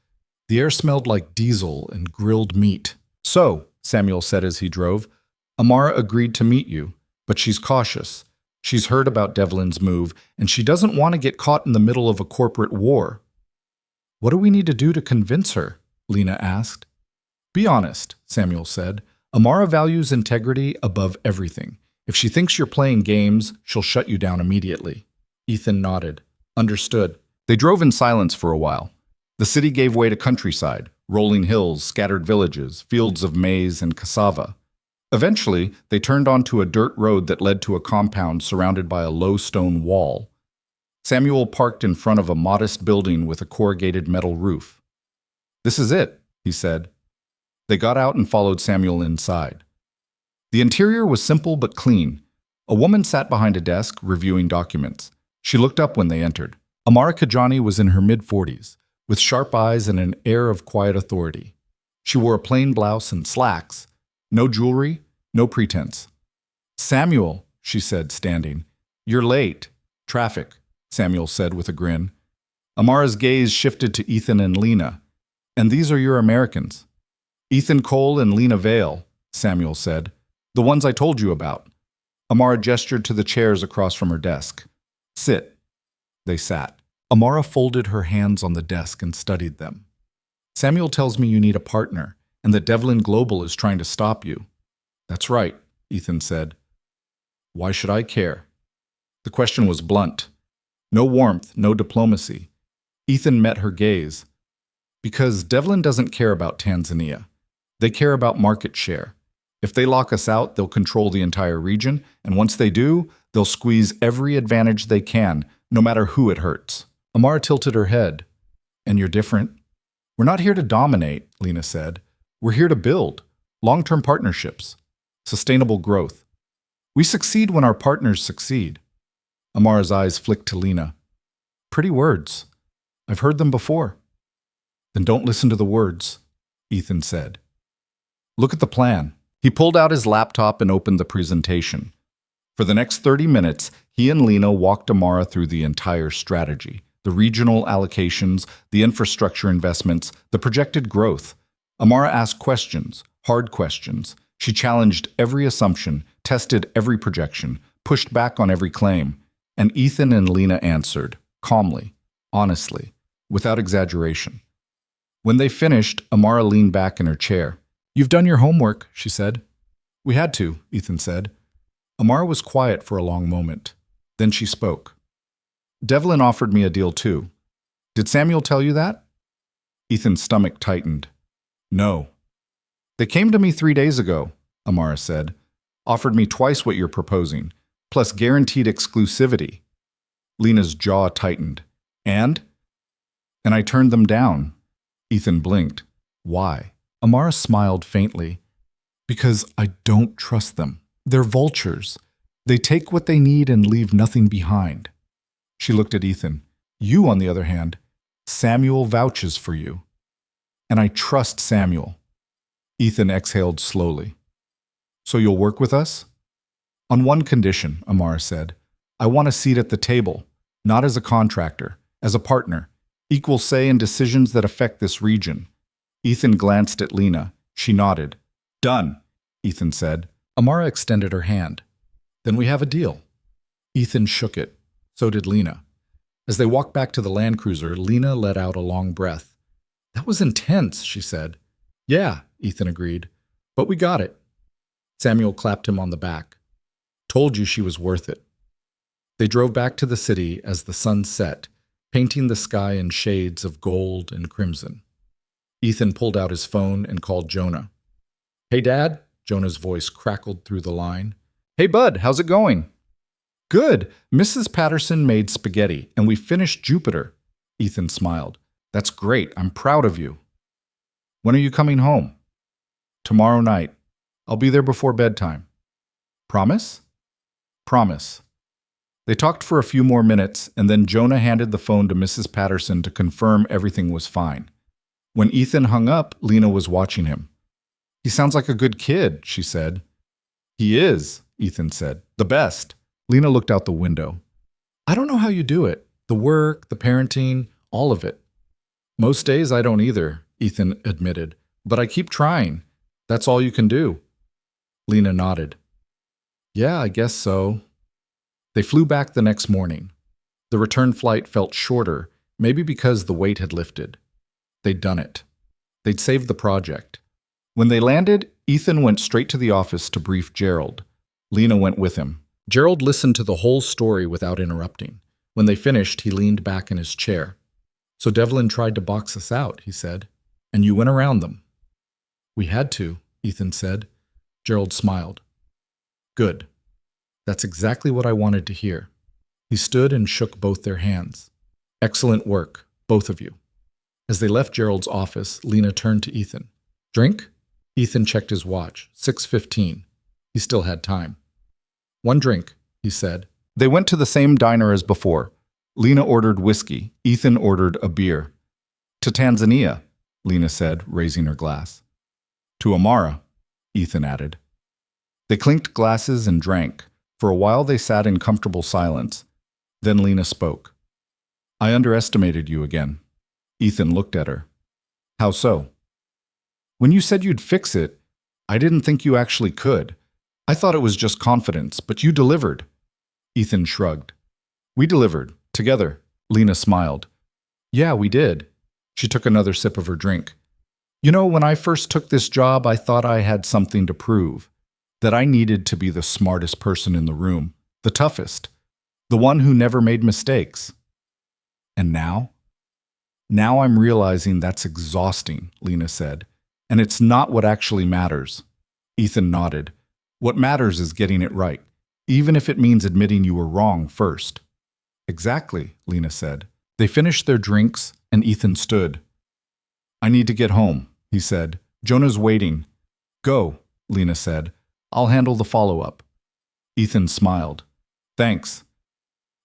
The air smelled like diesel and grilled meat. So, Samuel said as he drove, Amara agreed to meet you, but she's cautious. She's heard about Devlin's move, and she doesn't want to get caught in the middle of a corporate war. What do we need to do to convince her? Lena asked. Be honest, Samuel said. Amara values integrity above everything. If she thinks you're playing games, she'll shut you down immediately. Ethan nodded. Understood. They drove in silence for a while. The city gave way to countryside, rolling hills, scattered villages, fields of maize and cassava. Eventually, they turned onto a dirt road that led to a compound surrounded by a low stone wall. Samuel parked in front of a modest building with a corrugated metal roof. This is it, he said. They got out and followed Samuel inside. The interior was simple but clean. A woman sat behind a desk, reviewing documents. She looked up when they entered. Amara Kajani was in her mid-40s, with sharp eyes and an air of quiet authority. She wore a plain blouse and slacks. No jewelry, no pretense. "Samuel," she said, standing. "You're late." "Traffic," Samuel said with a grin. Amara's gaze shifted to Ethan and Lena. "And these are your Americans." "Ethan Cole and Lena Vale," Samuel said. "The ones I told you about." Amara gestured to the chairs across from her desk. "Sit." They sat. Amara folded her hands on the desk and studied them. "Samuel tells me you need a partner, and that Devlin Global is trying to stop you." "That's right," Ethan said. "Why should I care?" The question was blunt. No warmth, no diplomacy. Ethan met her gaze. "Because Devlin doesn't care about Tanzania. They care about market share. If they lock us out, they'll control the entire region, and once they do, they'll squeeze every advantage they can, no matter who it hurts." Amara tilted her head. "And you're different?" "We're not here to dominate," Lena said. "We're here to build long-term partnerships, sustainable growth. We succeed when our partners succeed." Amara's eyes flicked to Lena. "Pretty words. I've heard them before." "Then don't listen to the words," Ethan said. "Look at the plan." He pulled out his laptop and opened the presentation. For the next 30 minutes, he and Lena walked Amara through the entire strategy, the regional allocations, the infrastructure investments, the projected growth. Amara asked questions, hard questions. She challenged every assumption, tested every projection, pushed back on every claim. And Ethan and Lena answered, calmly, honestly, without exaggeration. When they finished, Amara leaned back in her chair. "You've done your homework," she said. "We had to," Ethan said. Amara was quiet for a long moment. Then she spoke. "Devlin offered me a deal too. Did Samuel tell you that?" Ethan's stomach tightened. "No." "They came to me 3 days ago," Amara said. "Offered me twice what you're proposing, plus guaranteed exclusivity." Lena's jaw tightened. And I turned them down." Ethan blinked. "Why?" Amara smiled faintly. "Because I don't trust them. They're vultures. They take what they need and leave nothing behind." She looked at Ethan. "You, on the other hand, Samuel vouches for you. And I trust Samuel." Ethan exhaled slowly. "So you'll work with us?" "On one condition," Amara said. "I want a seat at the table, not as a contractor, as a partner, equal say in decisions that affect this region." Ethan glanced at Lena. She nodded. "Done," Ethan said. Amara extended her hand. "Then we have a deal." Ethan shook it. So did Lena. As they walked back to the Land Cruiser, Lena let out a long breath. "That was intense," she said. "Yeah," Ethan agreed. "But we got it." Samuel clapped him on the back. "Told you she was worth it." They drove back to the city as the sun set, painting the sky in shades of gold and crimson. Ethan pulled out his phone and called Jonah. "Hey, Dad," Jonah's voice crackled through the line. "Hey, Bud, how's it going?" "Good. Mrs. Patterson made spaghetti, and we finished Jupiter." Ethan smiled. "That's great. I'm proud of you." "When are you coming home?" "Tomorrow night. I'll be there before bedtime." "Promise?" "Promise." They talked for a few more minutes, and then Jonah handed the phone to Mrs. Patterson to confirm everything was fine. When Ethan hung up, Lena was watching him. "He sounds like a good kid," she said. "He is," Ethan said. "The best." Lena looked out the window. "I don't know how you do it. The work, the parenting, all of it." "Most days I don't either," Ethan admitted. "But I keep trying. That's all you can do." Lena nodded. "Yeah, I guess so." They flew back the next morning. The return flight felt shorter, maybe because the weight had lifted. They'd done it. They'd saved the project. When they landed, Ethan went straight to the office to brief Gerald. Lena went with him. Gerald listened to the whole story without interrupting. When they finished, he leaned back in his chair. "So Devlin tried to box us out," he said. "And you went around them." "We had to," Ethan said. Gerald smiled. "Good. That's exactly what I wanted to hear." He stood and shook both their hands. "Excellent work, both of you." As they left Gerald's office, Lena turned to Ethan. "Drink?" Ethan checked his watch. 6:15. He still had time. "One drink," he said. They went to the same diner as before. Lena ordered whiskey. Ethan ordered a beer. To Tanzania, Lena said, raising her glass. To Amara, Ethan added. They clinked glasses and drank. For a while they sat in comfortable silence. Then Lena spoke. I underestimated you again. Ethan looked at her. How so? When you said you'd fix it, I didn't think you actually could. I thought it was just confidence, but you delivered. Ethan shrugged. We delivered, together. Lena smiled. Yeah, we did. She took another sip of her drink. You know, when I first took this job, I thought I had something to prove. That I needed to be the smartest person in the room, the toughest, the one who never made mistakes. And now? Now I'm realizing that's exhausting, Lena said. And it's not what actually matters. Ethan nodded. What matters is getting it right, even if it means admitting you were wrong first. Exactly, Lena said. They finished their drinks, and Ethan stood. I need to get home, he said. Jonah's waiting. Go, Lena said. I'll handle the follow-up. Ethan smiled. Thanks.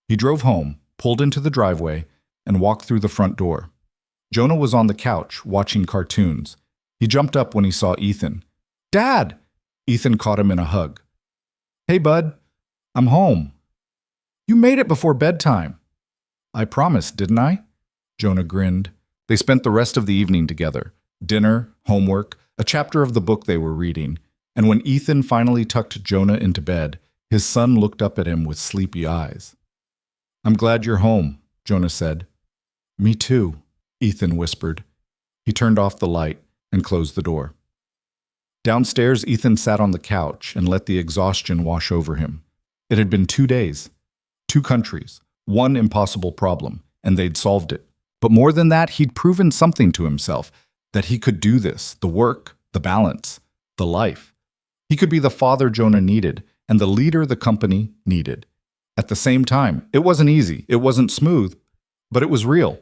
He drove home, pulled into the driveway, and walked through the front door. Jonah was on the couch, watching cartoons. He jumped up when he saw Ethan. Dad! Ethan caught him in a hug. Hey, bud. I'm home. You made it before bedtime. I promised, didn't I? Jonah grinned. They spent the rest of the evening together. Dinner, homework, a chapter of the book they were reading. And when Ethan finally tucked Jonah into bed, his son looked up at him with sleepy eyes. I'm glad you're home, Jonah said. Me too, Ethan whispered. He turned off the light and closed the door. Downstairs, Ethan sat on the couch and let the exhaustion wash over him. It had been 2 days, 2 countries, one impossible problem, and they'd solved it. But more than that, he'd proven something to himself, that he could do this, the work, the balance, the life. He could be the father Jonah needed and the leader the company needed. At the same time, it wasn't easy, it wasn't smooth, but it was real.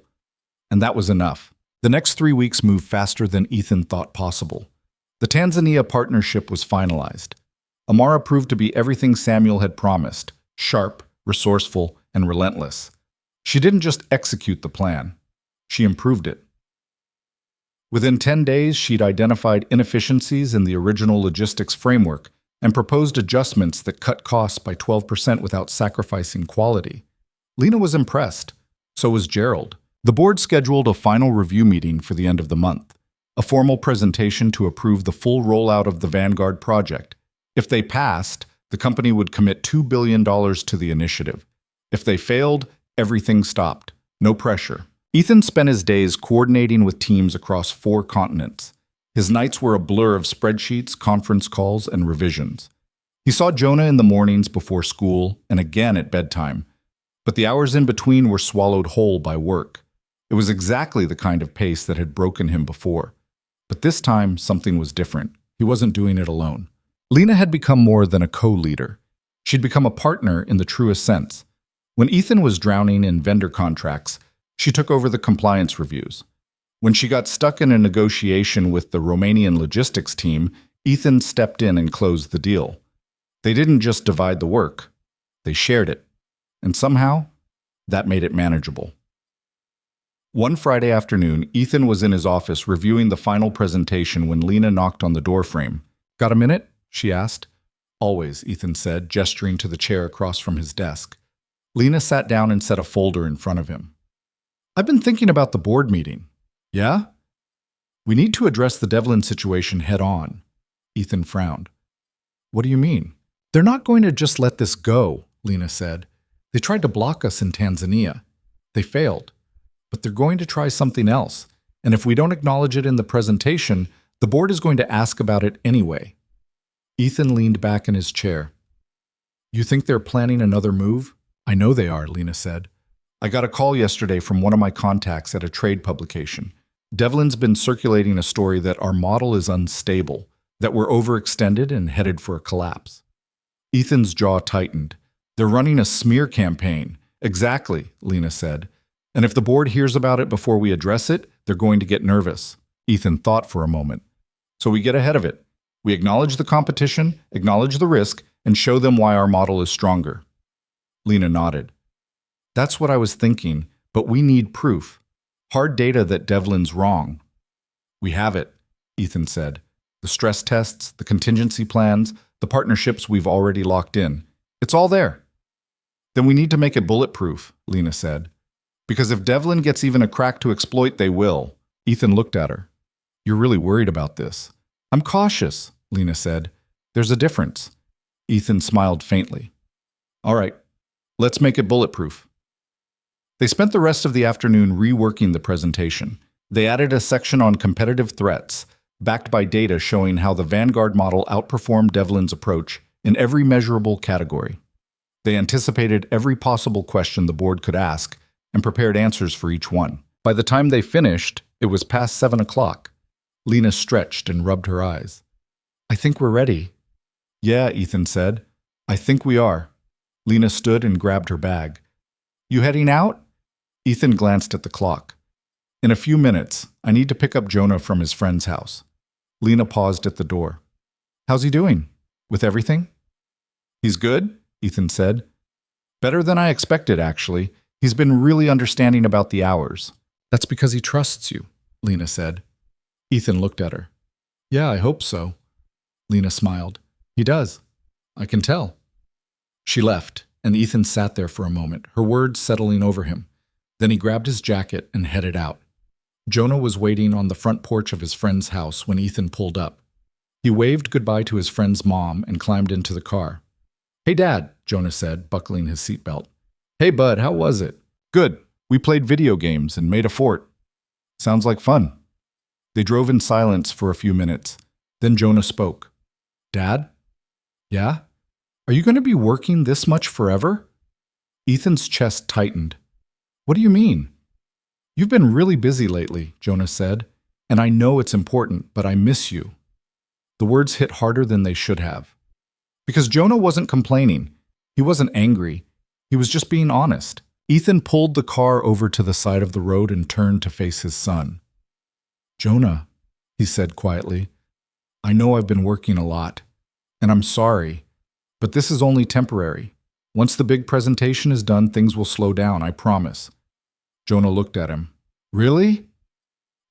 And that was enough. The next 3 weeks moved faster than Ethan thought possible. The Tanzania partnership was finalized. Amara proved to be everything Samuel had promised, sharp, resourceful, and relentless. She didn't just execute the plan, she improved it. Within 10 days, she'd identified inefficiencies in the original logistics framework and proposed adjustments that cut costs by 12% without sacrificing quality. Lena was impressed. So was Gerald. The board scheduled a final review meeting for the end of the month, a formal presentation to approve the full rollout of the Vanguard project. If they passed, the company would commit $2 billion to the initiative. If they failed, everything stopped. No pressure. Ethan spent his days coordinating with teams across 4 continents. His nights were a blur of spreadsheets, conference calls, and revisions. He saw Jonah in the mornings before school and again at bedtime, but the hours in between were swallowed whole by work. It was exactly the kind of pace that had broken him before. But this time, something was different. He wasn't doing it alone. Lena had become more than a co-leader. She'd become a partner in the truest sense. When Ethan was drowning in vendor contracts, she took over the compliance reviews. When she got stuck in a negotiation with the Romanian logistics team, Ethan stepped in and closed the deal. They didn't just divide the work, they shared it. And somehow, that made it manageable. One Friday afternoon, Ethan was in his office reviewing the final presentation when Lena knocked on the doorframe. Got a minute? She asked. Always, Ethan said, gesturing to the chair across from his desk. Lena sat down and set a folder in front of him. I've been thinking about the board meeting. Yeah? We need to address the Devlin situation head on. Ethan frowned. What do you mean? They're not going to just let this go, Lena said. They tried to block us in Tanzania. They failed. But they're going to try something else. And if we don't acknowledge it in the presentation, the board is going to ask about it anyway. Ethan leaned back in his chair. You think they're planning another move? I know they are, Lena said. I got a call yesterday from one of my contacts at a trade publication. Devlin's been circulating a story that our model is unstable, that we're overextended and headed for a collapse. Ethan's jaw tightened. They're running a smear campaign. Exactly, Lena said. And if the board hears about it before we address it, they're going to get nervous. Ethan thought for a moment. So we get ahead of it. We acknowledge the competition, acknowledge the risk, and show them why our model is stronger. Lena nodded. That's what I was thinking, but we need proof. Hard data that Devlin's wrong. We have it, Ethan said. The stress tests, the contingency plans, the partnerships we've already locked in. It's all there. Then we need to make it bulletproof, Lena said. Because if Devlin gets even a crack to exploit, they will. Ethan looked at her. You're really worried about this. I'm cautious, Lena said. There's a difference. Ethan smiled faintly. All right, let's make it bulletproof. They spent the rest of the afternoon reworking the presentation. They added a section on competitive threats, backed by data showing how the Vanguard model outperformed Devlin's approach in every measurable category. They anticipated every possible question the board could ask and prepared answers for each one. By the time they finished, it was past 7 o'clock. Lena stretched and rubbed her eyes. I think we're ready. Yeah, Ethan said. I think we are. Lena stood and grabbed her bag. You heading out? Ethan glanced at the clock. In a few minutes, I need to pick up Jonah from his friend's house. Lena paused at the door. How's he doing? With everything? He's good, Ethan said. Better than I expected, actually. He's been really understanding about the hours. That's because he trusts you, Lena said. Ethan looked at her. Yeah, I hope so. Lena smiled. He does. I can tell. She left, and Ethan sat there for a moment, her words settling over him. Then he grabbed his jacket and headed out. Jonah was waiting on the front porch of his friend's house when Ethan pulled up. He waved goodbye to his friend's mom and climbed into the car. Hey, Dad, Jonah said, buckling his seatbelt. Hey, bud, how was it? Good. We played video games and made a fort. Sounds like fun. They drove in silence for a few minutes. Then Jonah spoke. Dad? Yeah? Are you going to be working this much forever? Ethan's chest tightened. What do you mean? You've been really busy lately, Jonah said, and I know it's important, but I miss you. The words hit harder than they should have. Because Jonah wasn't complaining. He wasn't angry. He was just being honest. Ethan pulled the car over to the side of the road and turned to face his son. Jonah, he said quietly, I know I've been working a lot, and I'm sorry, but this is only temporary. Once the big presentation is done, things will slow down, I promise. Jonah looked at him. Really?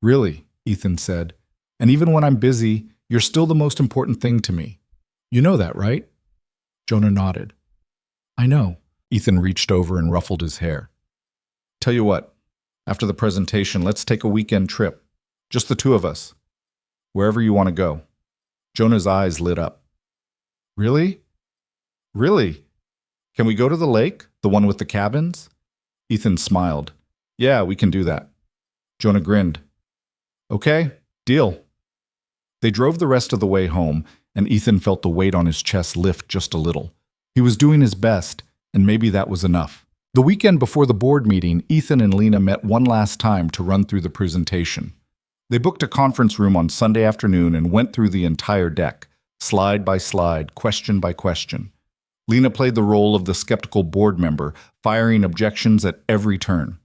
Really, Ethan said. And even when I'm busy, you're still the most important thing to me. You know that, right? Jonah nodded. I know. Ethan reached over and ruffled his hair. Tell you what, after the presentation, let's take a weekend trip. Just the two of us. Wherever you want to go. Jonah's eyes lit up. Really? Really? Can we go to the lake? The one with the cabins? Ethan smiled. Yeah, we can do that. Jonah grinned. Okay, deal. They drove the rest of the way home, and Ethan felt the weight on his chest lift just a little. He was doing his best, and maybe that was enough. The weekend before the board meeting, Ethan and Lena met one last time to run through the presentation. They booked a conference room on Sunday afternoon and went through the entire deck, slide by slide, question by question. Lena played the role of the skeptical board member, firing objections at every turn.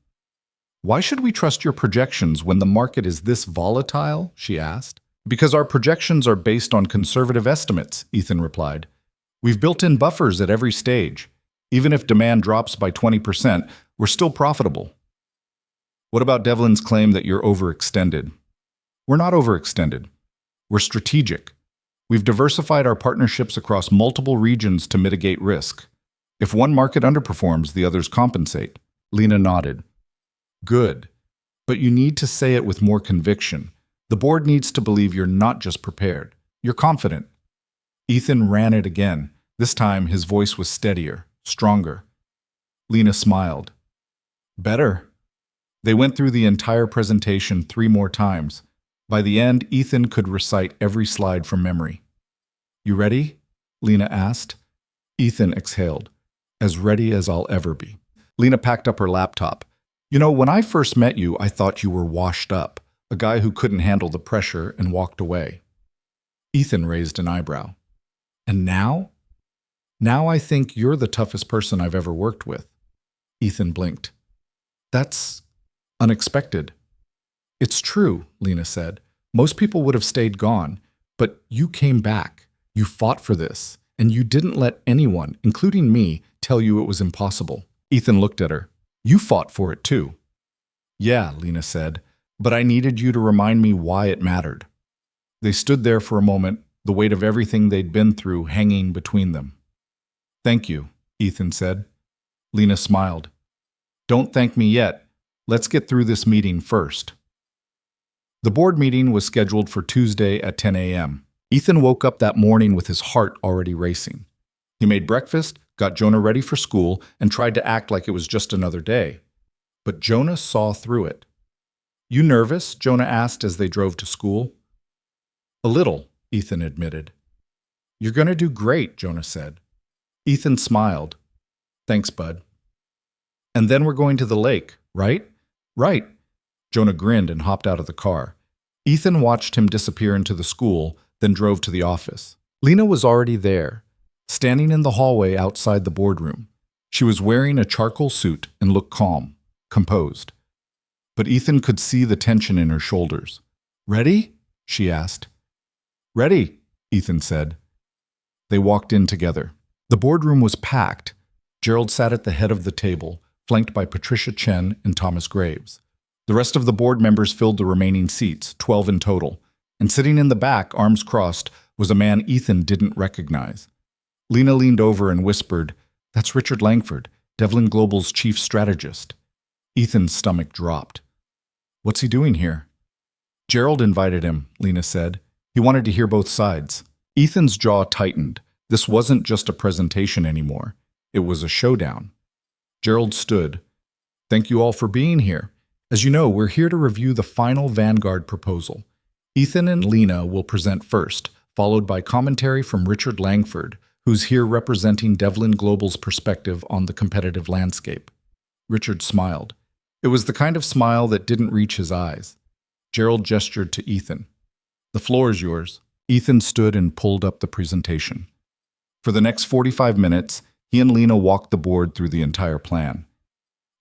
Why should we trust your projections when the market is this volatile? She asked. Because our projections are based on conservative estimates, Ethan replied. We've built in buffers at every stage. Even if demand drops by 20%, we're still profitable. What about Devlin's claim that you're overextended? We're not overextended. We're strategic. We've diversified our partnerships across multiple regions to mitigate risk. If one market underperforms, the others compensate. Lena nodded. Good. But you need to say it with more conviction. The board needs to believe you're not just prepared. You're confident. Ethan ran it again. This time, his voice was steadier, stronger. Lena smiled. Better. They went through the entire presentation 3 more times. By the end, Ethan could recite every slide from memory. You ready? Lena asked. Ethan exhaled. As ready as I'll ever be. Lena packed up her laptop. You know, when I first met you, I thought you were washed up, a guy who couldn't handle the pressure and walked away. Ethan raised an eyebrow. And now? Now I think you're the toughest person I've ever worked with. Ethan blinked. That's unexpected. It's true, Lena said. Most people would have stayed gone, but you came back. You fought for this, and you didn't let anyone, including me, tell you it was impossible. Ethan looked at her. You fought for it too. Yeah, Lena said, but I needed you to remind me why it mattered. They stood there for a moment, the weight of everything they'd been through hanging between them. Thank you, Ethan said. Lena smiled. Don't thank me yet. Let's get through this meeting first. The board meeting was scheduled for Tuesday at 10 a.m. Ethan woke up that morning with his heart already racing. He made breakfast, got Jonah ready for school, and tried to act like it was just another day. But Jonah saw through it. You nervous? Jonah asked as they drove to school. A little, Ethan admitted. You're going to do great, Jonah said. Ethan smiled. Thanks, bud. And then we're going to the lake, right? Right. Jonah grinned and hopped out of the car. Ethan watched him disappear into the school, then drove to the office. Lena was already there, standing in the hallway outside the boardroom. She was wearing a charcoal suit and looked calm, composed. But Ethan could see the tension in her shoulders. Ready? She asked. Ready, Ethan said. They walked in together. The boardroom was packed. Gerald sat at the head of the table, flanked by Patricia Chen and Thomas Graves. The rest of the board members filled the remaining seats, 12 in total, and sitting in the back, arms crossed, was a man Ethan didn't recognize. Lena leaned over and whispered, That's Richard Langford, Devlin Global's chief strategist. Ethan's stomach dropped. What's he doing here? Gerald invited him, Lena said. He wanted to hear both sides. Ethan's jaw tightened. This wasn't just a presentation anymore. It was a showdown. Gerald stood. Thank you all for being here. As you know, we're here to review the final Vanguard proposal. Ethan and Lena will present first, followed by commentary from Richard Langford, who's here representing Devlin Global's perspective on the competitive landscape. Richard smiled. It was the kind of smile that didn't reach his eyes. Gerald gestured to Ethan. The floor is yours. Ethan stood and pulled up the presentation. For the next 45 minutes, he and Lena walked the board through the entire plan.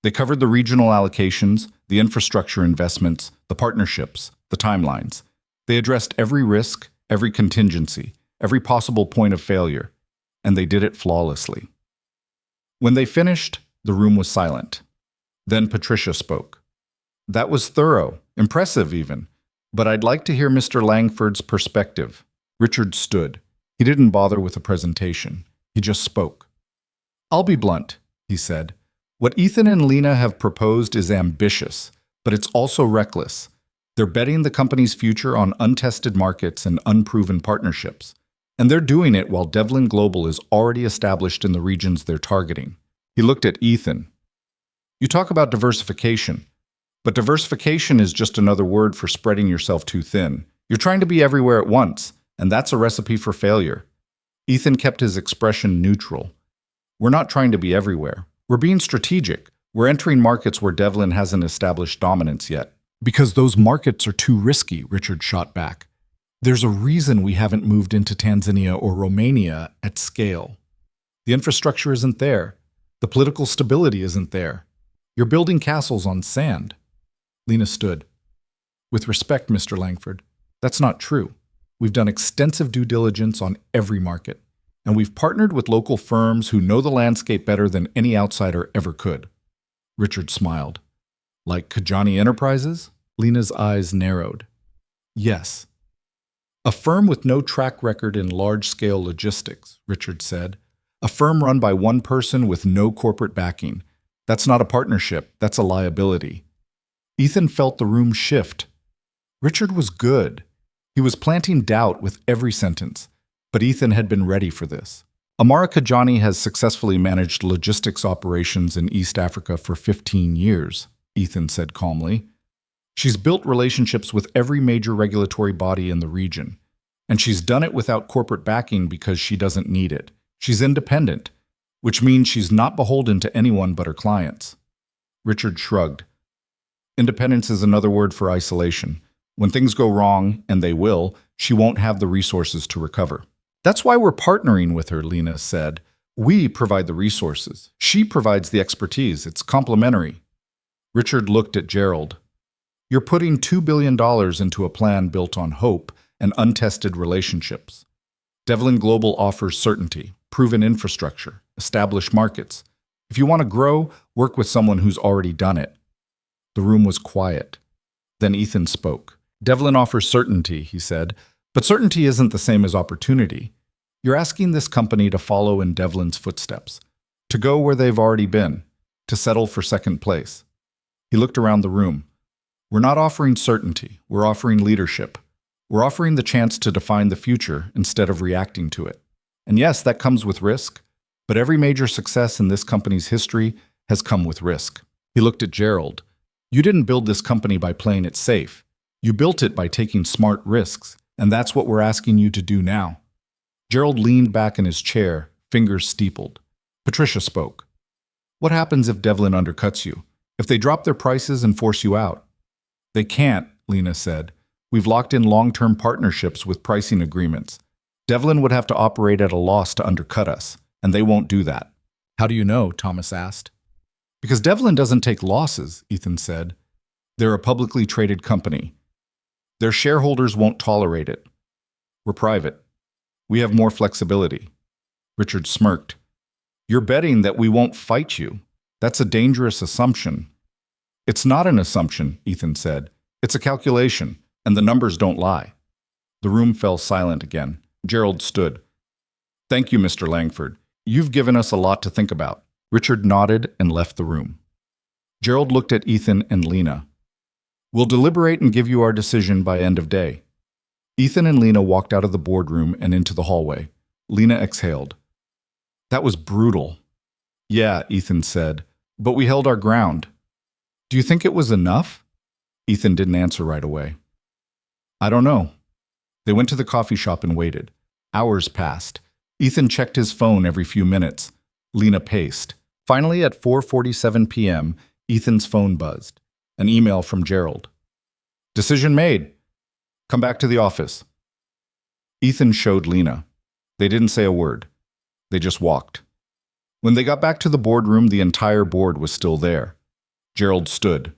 They covered the regional allocations, the infrastructure investments, the partnerships, the timelines. They addressed every risk, every contingency, every possible point of failure, and they did it flawlessly. When they finished, the room was silent. Then Patricia spoke. That was thorough, impressive even, but I'd like to hear Mr. Langford's perspective. Richard stood. He didn't bother with a presentation. He just spoke. I'll be blunt, he said. What Ethan and Lena have proposed is ambitious, but it's also reckless. They're betting the company's future on untested markets and unproven partnerships. And they're doing it while Devlin Global is already established in the regions they're targeting. He looked at Ethan. You talk about diversification, but diversification is just another word for spreading yourself too thin. You're trying to be everywhere at once, and that's a recipe for failure. Ethan kept his expression neutral. We're not trying to be everywhere. We're being strategic. We're entering markets where Devlin hasn't established dominance yet. Because those markets are too risky, Richard shot back. There's a reason we haven't moved into Tanzania or Romania at scale. The infrastructure isn't there. The political stability isn't there. You're building castles on sand. Lena stood. With respect, Mr. Langford, that's not true. We've done extensive due diligence on every market, and we've partnered with local firms who know the landscape better than any outsider ever could. Richard smiled. Like Kajani Enterprises? Lena's eyes narrowed. Yes. A firm with no track record in large-scale logistics, Richard said. A firm run by one person with no corporate backing. That's not a partnership, that's a liability. Ethan felt the room shift. Richard was good. He was planting doubt with every sentence, but Ethan had been ready for this. Amara Kajani has successfully managed logistics operations in East Africa for 15 years, Ethan said calmly. She's built relationships with every major regulatory body in the region, and she's done it without corporate backing because she doesn't need it. She's independent, which means she's not beholden to anyone but her clients. Richard shrugged. Independence is another word for isolation. When things go wrong, and they will, she won't have the resources to recover. That's why we're partnering with her, Lena said. We provide the resources. She provides the expertise. It's complementary. Richard looked at Gerald. You're putting $2 billion into a plan built on hope and untested relationships. Devlin Global offers certainty, proven infrastructure, established markets. If you want to grow, work with someone who's already done it. The room was quiet. Then Ethan spoke. Devlin offers certainty, he said, but certainty isn't the same as opportunity. You're asking this company to follow in Devlin's footsteps, to go where they've already been, to settle for second place. He looked around the room. We're not offering certainty, we're offering leadership. We're offering the chance to define the future instead of reacting to it. And yes, that comes with risk, but every major success in this company's history has come with risk. He looked at Gerald. You didn't build this company by playing it safe. You built it by taking smart risks, and that's what we're asking you to do now. Gerald leaned back in his chair, fingers steepled. Patricia spoke. What happens if Devlin undercuts you? If they drop their prices and force you out? They can't, Lena said. We've locked in long-term partnerships with pricing agreements. Devlin would have to operate at a loss to undercut us, and they won't do that. How do you know? Thomas asked. Because Devlin doesn't take losses, Ethan said. They're a publicly traded company. Their shareholders won't tolerate it. We're private. We have more flexibility. Richard smirked. You're betting that we won't fight you. That's a dangerous assumption. It's not an assumption, Ethan said. It's a calculation, and the numbers don't lie. The room fell silent again. Gerald stood. Thank you, Mr. Langford. You've given us a lot to think about. Richard nodded and left the room. Gerald looked at Ethan and Lena. We'll deliberate and give you our decision by end of day. Ethan and Lena walked out of the boardroom and into the hallway. Lena exhaled. That was brutal. Yeah, Ethan said, but we held our ground. Do you think it was enough? Ethan didn't answer right away. I don't know. They went to the coffee shop and waited. Hours passed. Ethan checked his phone every few minutes. Lena paced. Finally, at 4:47 p.m., Ethan's phone buzzed. An email from Gerald. Decision made. Come back to the office. Ethan showed Lena. They didn't say a word. They just walked. When they got back to the boardroom, the entire board was still there. Gerald stood.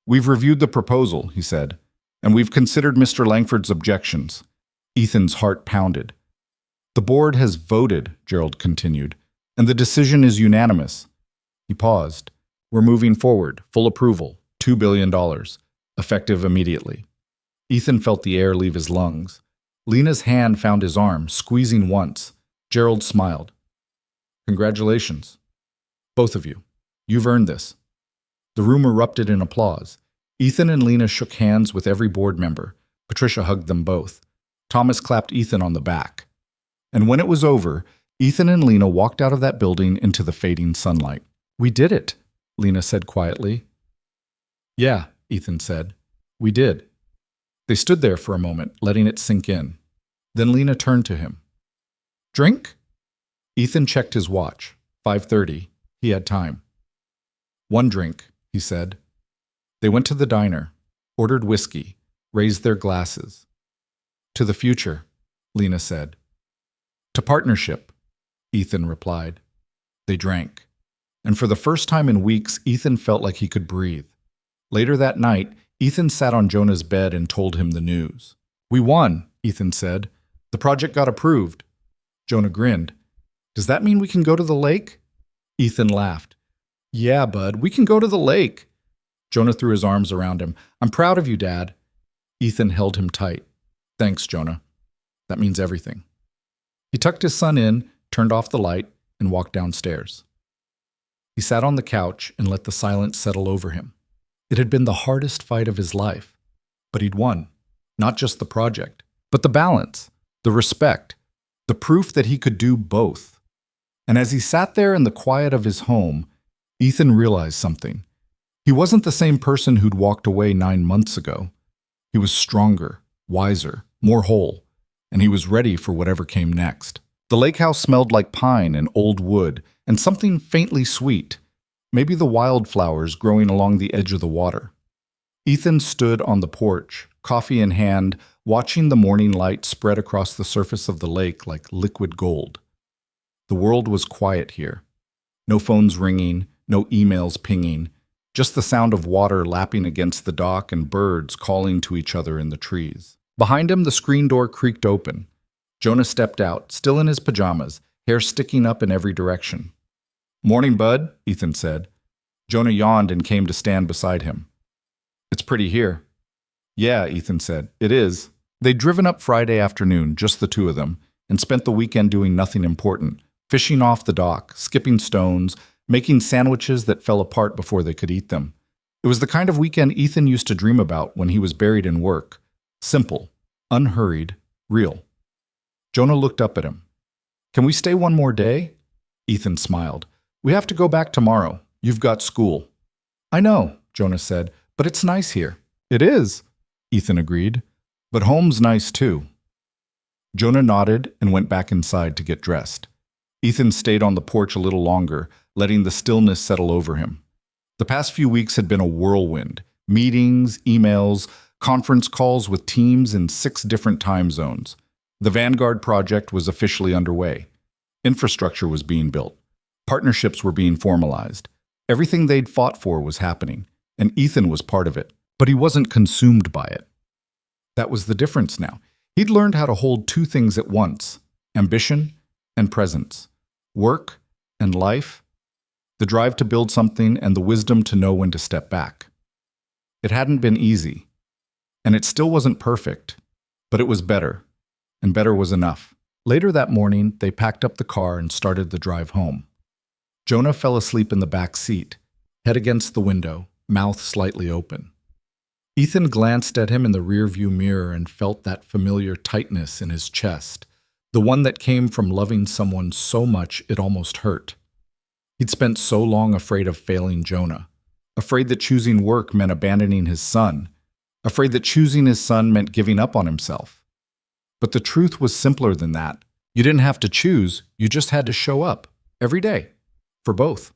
We've reviewed the proposal, he said, and we've considered Mr. Langford's objections. Ethan's heart pounded. The board has voted, Gerald continued, and the decision is unanimous. He paused. We're moving forward, full approval, $2 billion, effective immediately. Ethan felt the air leave his lungs. Lena's hand found his arm, squeezing once. Gerald smiled. Congratulations. Both of you. You've earned this. The room erupted in applause. Ethan and Lena shook hands with every board member. Patricia hugged them both. Thomas clapped Ethan on the back. And when it was over, Ethan and Lena walked out of that building into the fading sunlight. We did it, Lena said quietly. Yeah, Ethan said. We did. They stood there for a moment, letting it sink in. Then Lena turned to him. Drink? Ethan checked his watch. 5:30. He had time. One drink, he said. They went to the diner, ordered whiskey, raised their glasses. To the future, Lena said. To partnership, Ethan replied. They drank. And for the first time in weeks, Ethan felt like he could breathe. Later that night, Ethan sat on Jonah's bed and told him the news. We won, Ethan said. The project got approved. Jonah grinned. Does that mean we can go to the lake? Ethan laughed. Yeah, bud, we can go to the lake. Jonah threw his arms around him. I'm proud of you, Dad. Ethan held him tight. Thanks, Jonah. That means everything. He tucked his son in, turned off the light, and walked downstairs. He sat on the couch and let the silence settle over him. It had been the hardest fight of his life, but he'd won. Not just the project, but the balance, the respect, the proof that he could do both. And as he sat there in the quiet of his home, Ethan realized something. He wasn't the same person who'd walked away 9 months ago. He was stronger, wiser, more whole, and he was ready for whatever came next. The lake house smelled like pine and old wood, and something faintly sweet, maybe the wildflowers growing along the edge of the water. Ethan stood on the porch, coffee in hand, watching the morning light spread across the surface of the lake like liquid gold. The world was quiet here. No phones ringing, no emails pinging, just the sound of water lapping against the dock and birds calling to each other in the trees. Behind him, the screen door creaked open. Jonah stepped out, still in his pajamas, hair sticking up in every direction. Morning, bud, Ethan said. Jonah yawned and came to stand beside him. It's pretty here. Yeah, Ethan said. It is. They'd driven up Friday afternoon, just the two of them, and spent the weekend doing nothing important, fishing off the dock, skipping stones, making sandwiches that fell apart before they could eat them. It was the kind of weekend Ethan used to dream about when he was buried in work. Simple, unhurried, real. Jonah looked up at him. Can we stay one more day? Ethan smiled. We have to go back tomorrow. You've got school. I know, Jonah said, but it's nice here. It is, Ethan agreed. But home's nice too. Jonah nodded and went back inside to get dressed. Ethan stayed on the porch a little longer, letting the stillness settle over him. The past few weeks had been a whirlwind. Meetings, emails, conference calls with teams in 6 different time zones. The Vanguard project was officially underway. Infrastructure was being built. Partnerships were being formalized. Everything they'd fought for was happening, and Ethan was part of it. But he wasn't consumed by it. That was the difference now. He'd learned how to hold 2 things at once: ambition and presence, work and life, the drive to build something and the wisdom to know when to step back. It hadn't been easy, and it still wasn't perfect, but it was better, and better was enough. Later that morning, they packed up the car and started the drive home. Jonah fell asleep in the back seat, head against the window, mouth slightly open. Ethan glanced at him in the rearview mirror and felt that familiar tightness in his chest, the one that came from loving someone so much it almost hurt. He'd spent so long afraid of failing Jonah, afraid that choosing work meant abandoning his son, afraid that choosing his son meant giving up on himself. But the truth was simpler than that. You didn't have to choose, you just had to show up, every day, for both.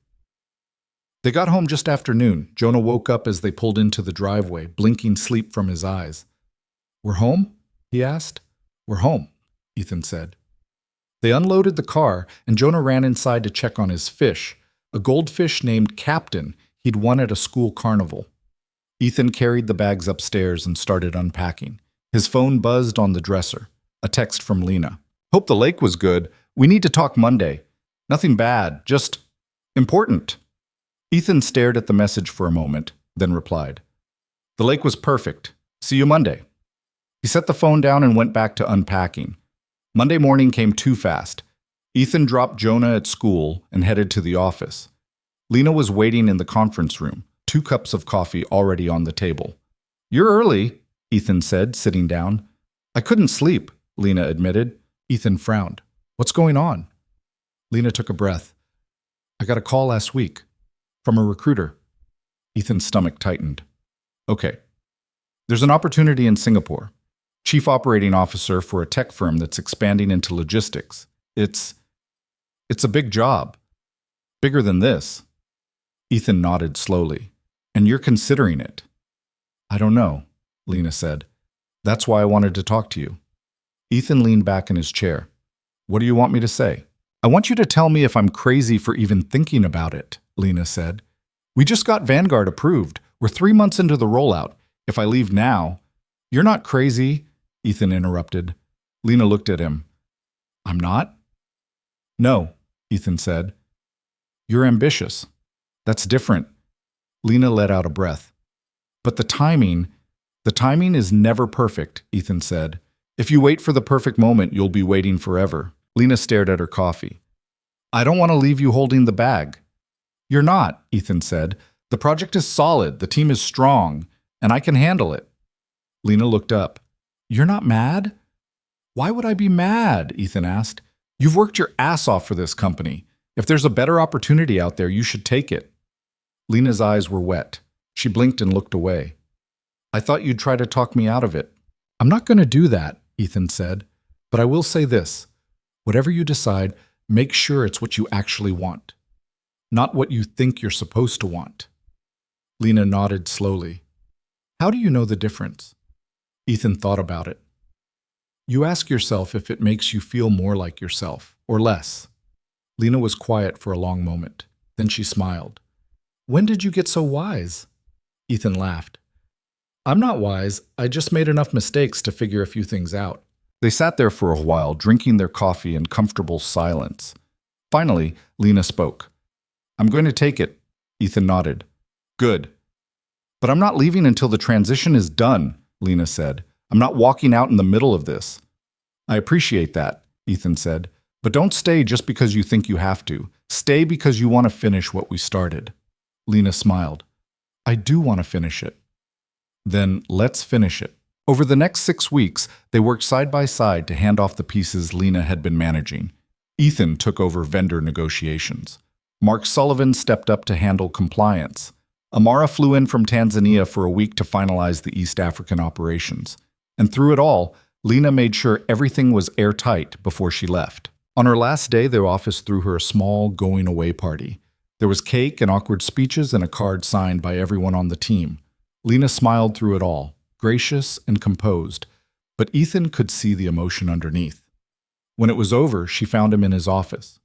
They got home just after noon. Jonah woke up as they pulled into the driveway, blinking sleep from his eyes. We're home? He asked. We're home, Ethan said. They unloaded the car, and Jonah ran inside to check on his fish, a goldfish named Captain he'd won at a school carnival. Ethan carried the bags upstairs and started unpacking. His phone buzzed on the dresser, a text from Lena. Hope the lake was good. We need to talk Monday. Nothing bad, just important. Ethan stared at the message for a moment, then replied. The lake was perfect. See you Monday. He set the phone down and went back to unpacking. Monday morning came too fast. Ethan dropped Jonah at school and headed to the office. Lena was waiting in the conference room, 2 cups of coffee already on the table. You're early, Ethan said, sitting down. I couldn't sleep, Lena admitted. Ethan frowned. What's going on? Lena took a breath. I got a call last week. From a recruiter. Ethan's stomach tightened. Okay. There's an opportunity in Singapore. Chief Operating Officer for a tech firm that's expanding into logistics. It's a big job. Bigger than this. Ethan nodded slowly. And you're considering it. I don't know, Lena said. That's why I wanted to talk to you. Ethan leaned back in his chair. What do you want me to say? I want you to tell me if I'm crazy for even thinking about it, Lena said. We just got Vanguard approved. We're 3 months into the rollout. If I leave now... You're not crazy, Ethan interrupted. Lena looked at him. I'm not? No, Ethan said. You're ambitious. That's different. Lena let out a breath. But the timing is never perfect, Ethan said. If you wait for the perfect moment, you'll be waiting forever. Lena stared at her coffee. I don't want to leave you holding the bag. You're not, Ethan said. The project is solid, the team is strong, and I can handle it. Lena looked up. You're not mad? Why would I be mad? Ethan asked. You've worked your ass off for this company. If there's a better opportunity out there, you should take it. Lena's eyes were wet. She blinked and looked away. I thought you'd try to talk me out of it. I'm not going to do that, Ethan said. But I will say this. Whatever you decide, make sure it's what you actually want. Not what you think you're supposed to want. Lena nodded slowly. How do you know the difference? Ethan thought about it. You ask yourself if it makes you feel more like yourself, or less. Lena was quiet for a long moment. Then she smiled. When did you get so wise? Ethan laughed. I'm not wise. I just made enough mistakes to figure a few things out. They sat there for a while, drinking their coffee in comfortable silence. Finally, Lena spoke. I'm going to take it. Ethan nodded. Good. But I'm not leaving until the transition is done, Lena said. I'm not walking out in the middle of this. I appreciate that, Ethan said. But don't stay just because you think you have to. Stay because you want to finish what we started. Lena smiled. I do want to finish it. Then let's finish it. Over the next 6 weeks, they worked side by side to hand off the pieces Lena had been managing. Ethan took over vendor negotiations. Mark Sullivan stepped up to handle compliance. Amara flew in from Tanzania for a week to finalize the East African operations. And through it all, Lena made sure everything was airtight before she left. On her last day, their office threw her a small going-away party. There was cake and awkward speeches and a card signed by everyone on the team. Lena smiled through it all, gracious and composed, but Ethan could see the emotion underneath. When it was over, she found him in his office.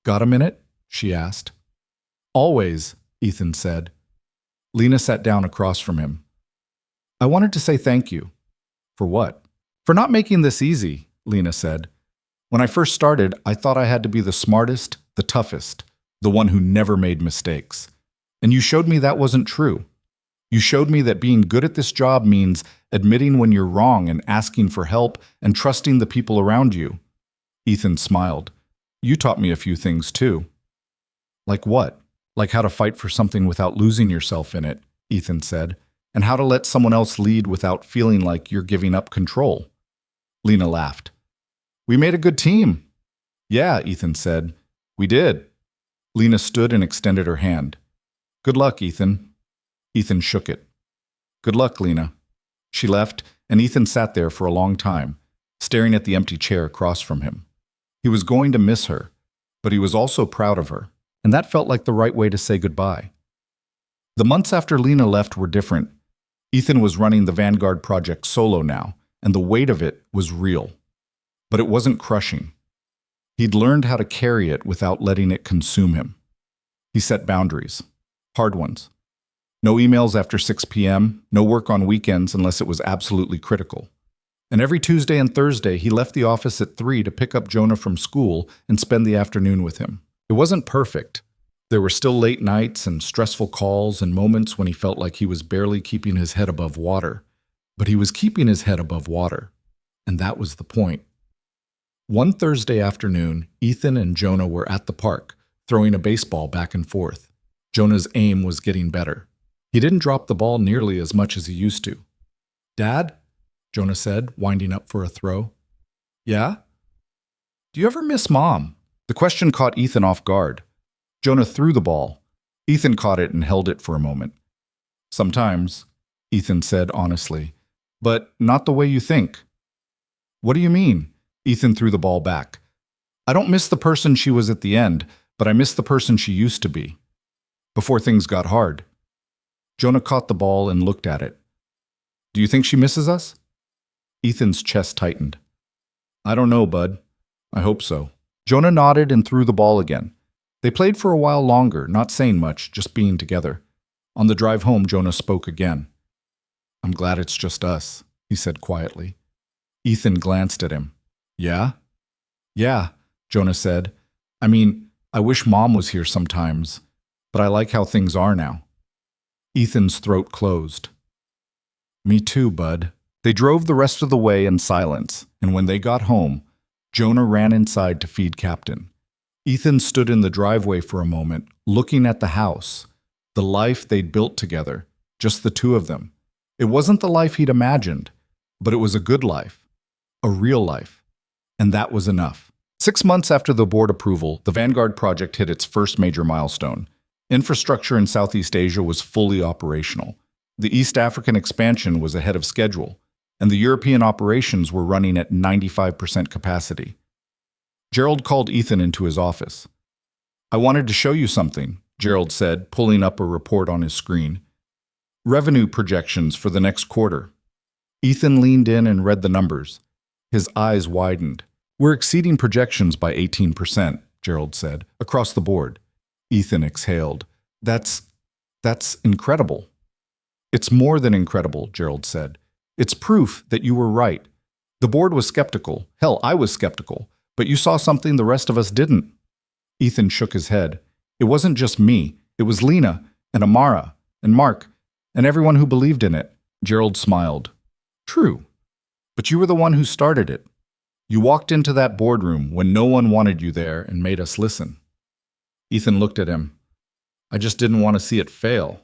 Got a minute? She asked. Always, Ethan said. Lena sat down across from him. I wanted to say thank you. For what? For not making this easy, Lena said. When I first started, I thought I had to be the smartest, the toughest, the one who never made mistakes. And you showed me that wasn't true. You showed me that being good at this job means admitting when you're wrong and asking for help and trusting the people around you. Ethan smiled. You taught me a few things too. Like what? Like how to fight for something without losing yourself in it, Ethan said, and how to let someone else lead without feeling like you're giving up control. Lena laughed. We made a good team. Yeah, Ethan said. We did. Lena stood and extended her hand. Good luck, Ethan. Ethan shook it. Good luck, Lena. She left, and Ethan sat there for a long time, staring at the empty chair across from him. He was going to miss her, but he was also proud of her, and that felt like the right way to say goodbye. The months after Lena left were different. Ethan was running the Vanguard project solo now, and the weight of it was real. But it wasn't crushing. He'd learned how to carry it without letting it consume him. He set boundaries, hard ones. No emails after 6 p.m., no work on weekends unless it was absolutely critical. And every Tuesday and Thursday, he left the office at 3 to pick up Jonah from school and spend the afternoon with him. It wasn't perfect. There were still late nights and stressful calls and moments when he felt like he was barely keeping his head above water. But he was keeping his head above water. And that was the point. One Thursday afternoon, Ethan and Jonah were at the park, throwing a baseball back and forth. Jonah's aim was getting better. He didn't drop the ball nearly as much as he used to. Dad? Jonah said, winding up for a throw. Yeah? Do you ever miss Mom? The question caught Ethan off guard. Jonah threw the ball. Ethan caught it and held it for a moment. Sometimes, Ethan said honestly, but not the way you think. What do you mean? Ethan threw the ball back. I don't miss the person she was at the end, but I miss the person she used to be. Before things got hard. Jonah caught the ball and looked at it. Do you think she misses us? Ethan's chest tightened. I don't know, bud. I hope so. Jonah nodded and threw the ball again. They played for a while longer, not saying much, just being together. On the drive home, Jonah spoke again. I'm glad it's just us, he said quietly. Ethan glanced at him. Yeah? Yeah, Jonah said. I mean, I wish Mom was here sometimes, but I like how things are now. Ethan's throat closed. Me too, bud. They drove the rest of the way in silence, and when they got home, Jonah ran inside to feed Captain. Ethan stood in the driveway for a moment, looking at the house, the life they'd built together, just the two of them. It wasn't the life he'd imagined, but it was a good life, a real life, and that was enough. 6 months after the board approval, the Vanguard project hit its first major milestone. Infrastructure in Southeast Asia was fully operational. The East African expansion was ahead of schedule, and the European operations were running at 95% capacity. Gerald called Ethan into his office. I wanted to show you something, Gerald said, pulling up a report on his screen. Revenue projections for the next quarter. Ethan leaned in and read the numbers. His eyes widened. We're exceeding projections by 18%, Gerald said, across the board. Ethan exhaled. That's incredible. It's more than incredible, Gerald said. It's proof that you were right. The board was skeptical. Hell, I was skeptical. But you saw something the rest of us didn't. Ethan shook his head. It wasn't just me. It was Lena and Amara and Mark and everyone who believed in it. Gerald smiled. True. But you were the one who started it. You walked into that boardroom when no one wanted you there and made us listen. Ethan looked at him. I just didn't want to see it fail.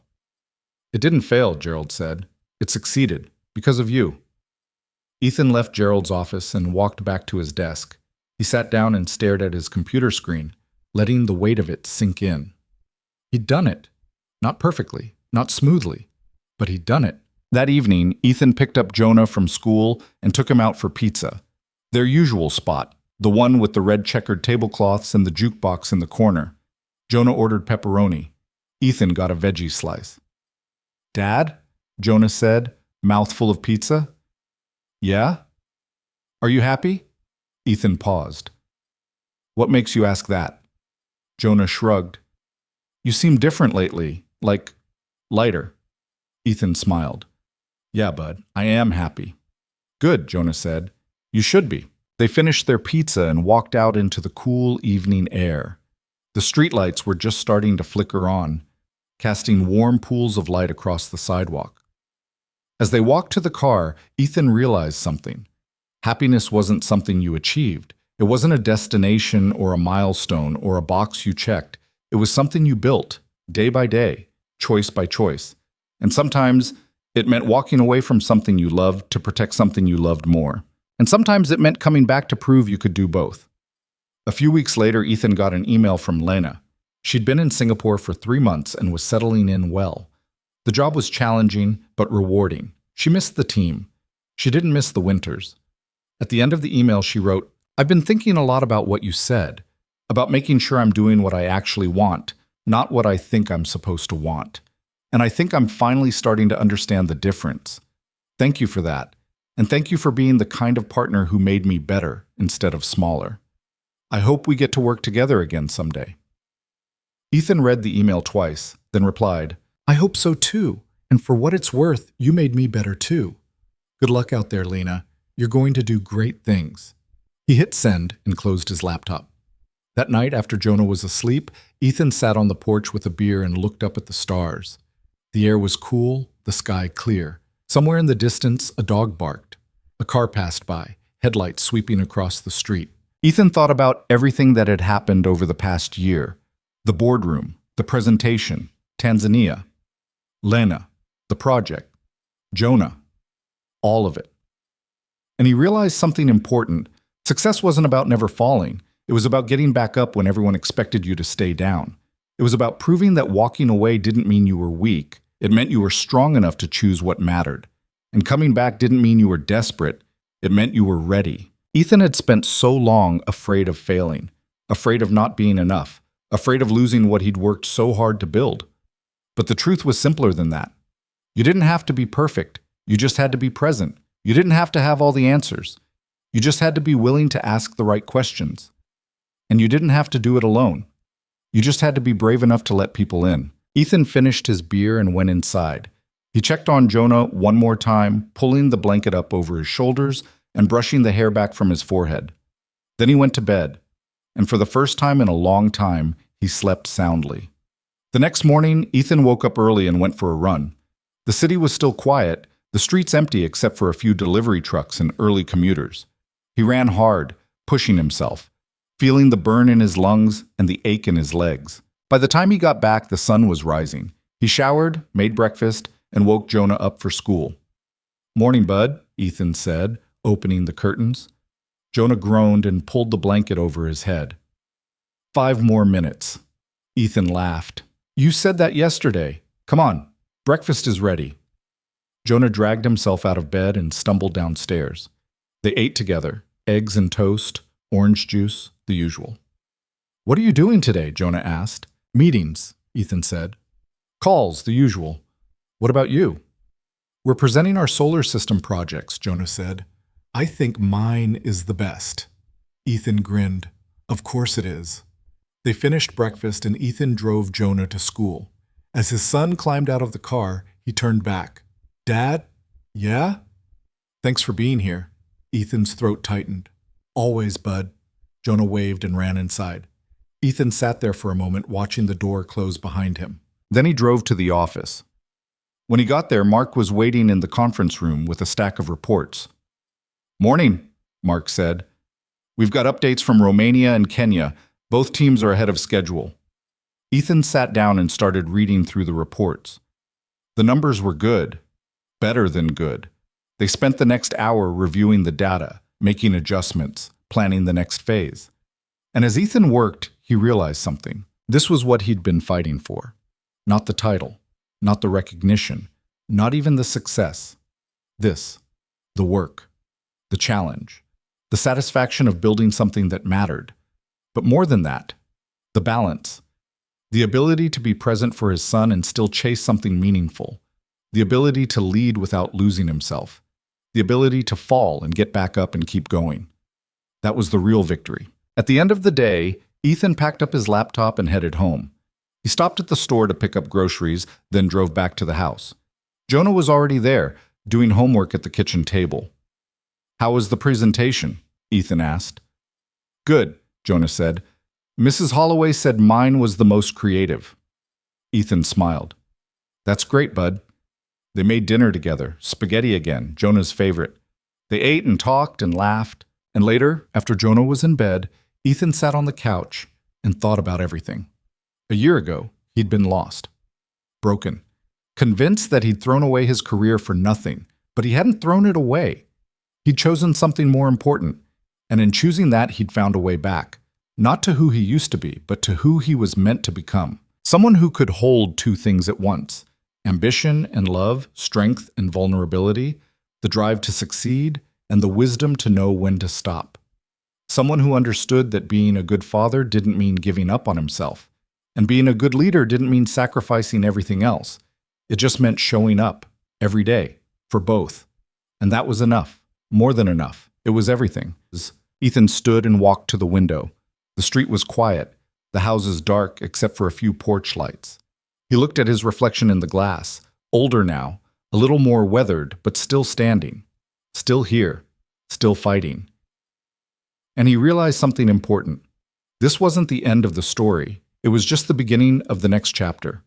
It didn't fail, Gerald said. It succeeded, because of you. Ethan left Gerald's office and walked back to his desk. He sat down and stared at his computer screen, letting the weight of it sink in. He'd done it. Not perfectly, not smoothly, but he'd done it. That evening, Ethan picked up Jonah from school and took him out for pizza. Their usual spot, the one with the red checkered tablecloths and the jukebox in the corner. Jonah ordered pepperoni. Ethan got a veggie slice. Dad? Jonah said, mouthful of pizza. Yeah? Are you happy? Ethan paused. What makes you ask that? Jonah shrugged. You seem different lately, like lighter. Ethan smiled. Yeah, bud, I am happy. Good, Jonah said. You should be. They finished their pizza and walked out into the cool evening air. The streetlights were just starting to flicker on, casting warm pools of light across the sidewalk. As they walked to the car, Ethan realized something. Happiness wasn't something you achieved. It wasn't a destination or a milestone or a box you checked. It was something you built, day by day, choice by choice. And sometimes it meant walking away from something you loved to protect something you loved more. And sometimes it meant coming back to prove you could do both. A few weeks later, Ethan got an email from Lena. She'd been in Singapore for 3 months and was settling in well. The job was challenging, but rewarding. She missed the team. She didn't miss the winters. At the end of the email, she wrote, I've been thinking a lot about what you said, about making sure I'm doing what I actually want, not what I think I'm supposed to want. And I think I'm finally starting to understand the difference. Thank you for that. And thank you for being the kind of partner who made me better instead of smaller. I hope we get to work together again someday. Ethan read the email twice, then replied, I hope so too. And for what it's worth, you made me better too. Good luck out there, Lena. You're going to do great things. He hit send and closed his laptop. That night, after Jonah was asleep, Ethan sat on the porch with a beer and looked up at the stars. The air was cool, the sky clear. Somewhere in the distance, a dog barked. A car passed by, headlights sweeping across the street. Ethan thought about everything that had happened over the past year. The boardroom, the presentation, Tanzania, Lena, the project, Jonah, all of it. And he realized something important. Success wasn't about never falling. It was about getting back up when everyone expected you to stay down. It was about proving that walking away didn't mean you were weak. It meant you were strong enough to choose what mattered. And coming back didn't mean you were desperate. It meant you were ready. Ethan had spent so long afraid of failing, afraid of not being enough, afraid of losing what he'd worked so hard to build. But the truth was simpler than that. You didn't have to be perfect. You just had to be present. You didn't have to have all the answers. You just had to be willing to ask the right questions. And you didn't have to do it alone. You just had to be brave enough to let people in. Ethan finished his beer and went inside. He checked on Jonah one more time, pulling the blanket up over his shoulders and brushing the hair back from his forehead. Then he went to bed, and for the first time in a long time, he slept soundly. The next morning, Ethan woke up early and went for a run. The city was still quiet, the streets empty except for a few delivery trucks and early commuters. He ran hard, pushing himself, feeling the burn in his lungs and the ache in his legs. By the time he got back, the sun was rising. He showered, made breakfast, and woke Jonah up for school. Morning, bud, Ethan said, opening the curtains. Jonah groaned and pulled the blanket over his head. 5 more minutes. Ethan laughed. You said that yesterday. Come on, breakfast is ready. Jonah dragged himself out of bed and stumbled downstairs. They ate together, eggs and toast, orange juice, the usual. What are you doing today? Jonah asked. Meetings, Ethan said. Calls, the usual. What about you? We're presenting our solar system projects, Jonah said. I think mine is the best. Ethan grinned. Of course it is. They finished breakfast and Ethan drove Jonah to school. As his son climbed out of the car, he turned back. Dad? Yeah? Thanks for being here. Ethan's throat tightened. Always, bud. Jonah waved and ran inside. Ethan sat there for a moment, watching the door close behind him. Then he drove to the office. When he got there, Mark was waiting in the conference room with a stack of reports. "Morning," Mark said. "We've got updates from Romania and Kenya. Both teams are ahead of schedule." Ethan sat down and started reading through the reports. The numbers were good, better than good. They spent the next hour reviewing the data, making adjustments, planning the next phase. And as Ethan worked, he realized something. This was what he'd been fighting for. Not the title, not the recognition, not even the success. This, the work, the challenge, the satisfaction of building something that mattered. But more than that, the balance. The ability to be present for his son and still chase something meaningful. The ability to lead without losing himself. The ability to fall and get back up and keep going. That was the real victory. At the end of the day, Ethan packed up his laptop and headed home. He stopped at the store to pick up groceries, then drove back to the house. Jonah was already there, doing homework at the kitchen table. "How was the presentation?" Ethan asked. "Good," Jonah said. "Mrs. Holloway said mine was the most creative." Ethan smiled. "That's great, bud." They made dinner together, spaghetti again, Jonah's favorite. They ate and talked and laughed, and later, after Jonah was in bed, Ethan sat on the couch and thought about everything. A year ago, he'd been lost, broken, convinced that he'd thrown away his career for nothing, but he hadn't thrown it away. He'd chosen something more important, and in choosing that, he'd found a way back, not to who he used to be, but to who he was meant to become. Someone who could hold two things at once: ambition and love, strength and vulnerability, the drive to succeed, and the wisdom to know when to stop. Someone who understood that being a good father didn't mean giving up on himself, and being a good leader didn't mean sacrificing everything else. It just meant showing up, every day, for both. And that was enough, more than enough. It was everything. Ethan stood and walked to the window. The street was quiet, the houses dark except for a few porch lights. He looked at his reflection in the glass, older now, a little more weathered, but still standing, still here, still fighting. And he realized something important. This wasn't the end of the story. It was just the beginning of the next chapter.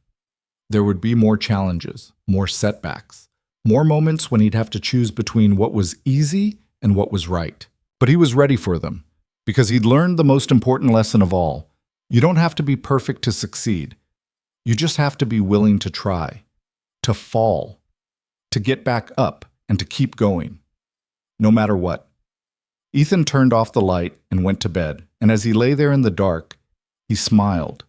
There would be more challenges, more setbacks, more moments when he'd have to choose between what was easy and what was right. But he was ready for them, because he'd learned the most important lesson of all. You don't have to be perfect to succeed. You just have to be willing to try, to fall, to get back up, and to keep going, no matter what. Ethan turned off the light and went to bed, and as he lay there in the dark, he smiled,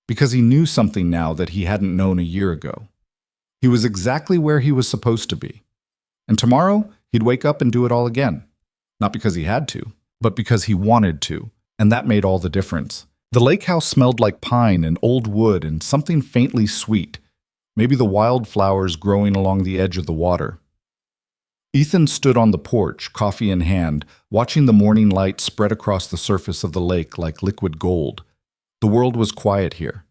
because he knew something now that he hadn't known a year ago. He was exactly where he was supposed to be. And tomorrow, he'd wake up and do it all again. Not because he had to, but because he wanted to, and that made all the difference. The lake house smelled like pine and old wood and something faintly sweet, maybe the wildflowers growing along the edge of the water. Ethan stood on the porch, coffee in hand, watching the morning light spread across the surface of the lake like liquid gold. The world was quiet here.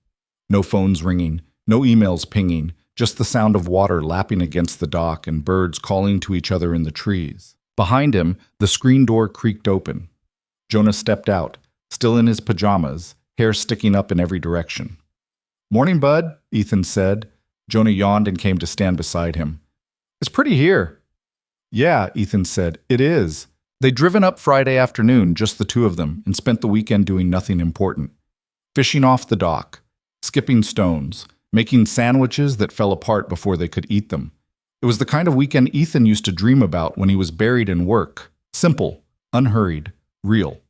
No phones ringing, no emails pinging, just the sound of water lapping against the dock and birds calling to each other in the trees. Behind him, the screen door creaked open. Jonah stepped out, still in his pajamas, hair sticking up in every direction. "Morning, bud," Ethan said. Jonah yawned and came to stand beside him. "It's pretty here." "Yeah," Ethan said, "it is." They'd driven up Friday afternoon, just the two of them, and spent the weekend doing nothing important. Fishing off the dock, skipping stones, making sandwiches that fell apart before they could eat them. It was the kind of weekend Ethan used to dream about when he was buried in work. Simple, unhurried, real.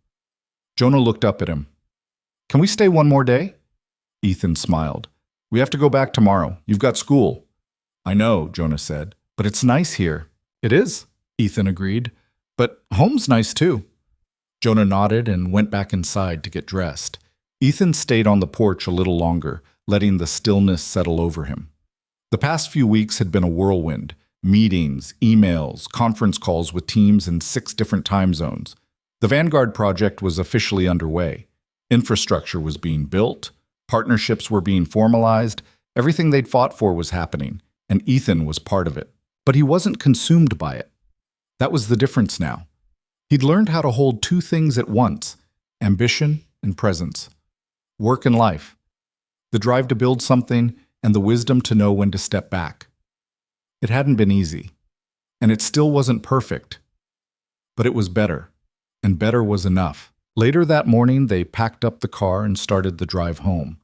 Jonah looked up at him. "Can we stay one more day?" Ethan smiled. "We have to go back tomorrow. You've got school." "I know," Jonah said, "but it's nice here." "It is," Ethan agreed, "but home's nice too." Jonah nodded and went back inside to get dressed. Ethan stayed on the porch a little longer, letting the stillness settle over him. The past few weeks had been a whirlwind. Meetings, emails, conference calls with teams in 6 different time zones. The Vanguard project was officially underway. Infrastructure was being built, partnerships were being formalized, everything they'd fought for was happening, and Ethan was part of it. But he wasn't consumed by it. That was the difference now. He'd learned how to hold two things at once: ambition and presence. work and life, the drive to build something, and the wisdom to know when to step back. It hadn't been easy, and it still wasn't perfect, but it was better, and better was enough. Later that morning, they packed up the car and started the drive home.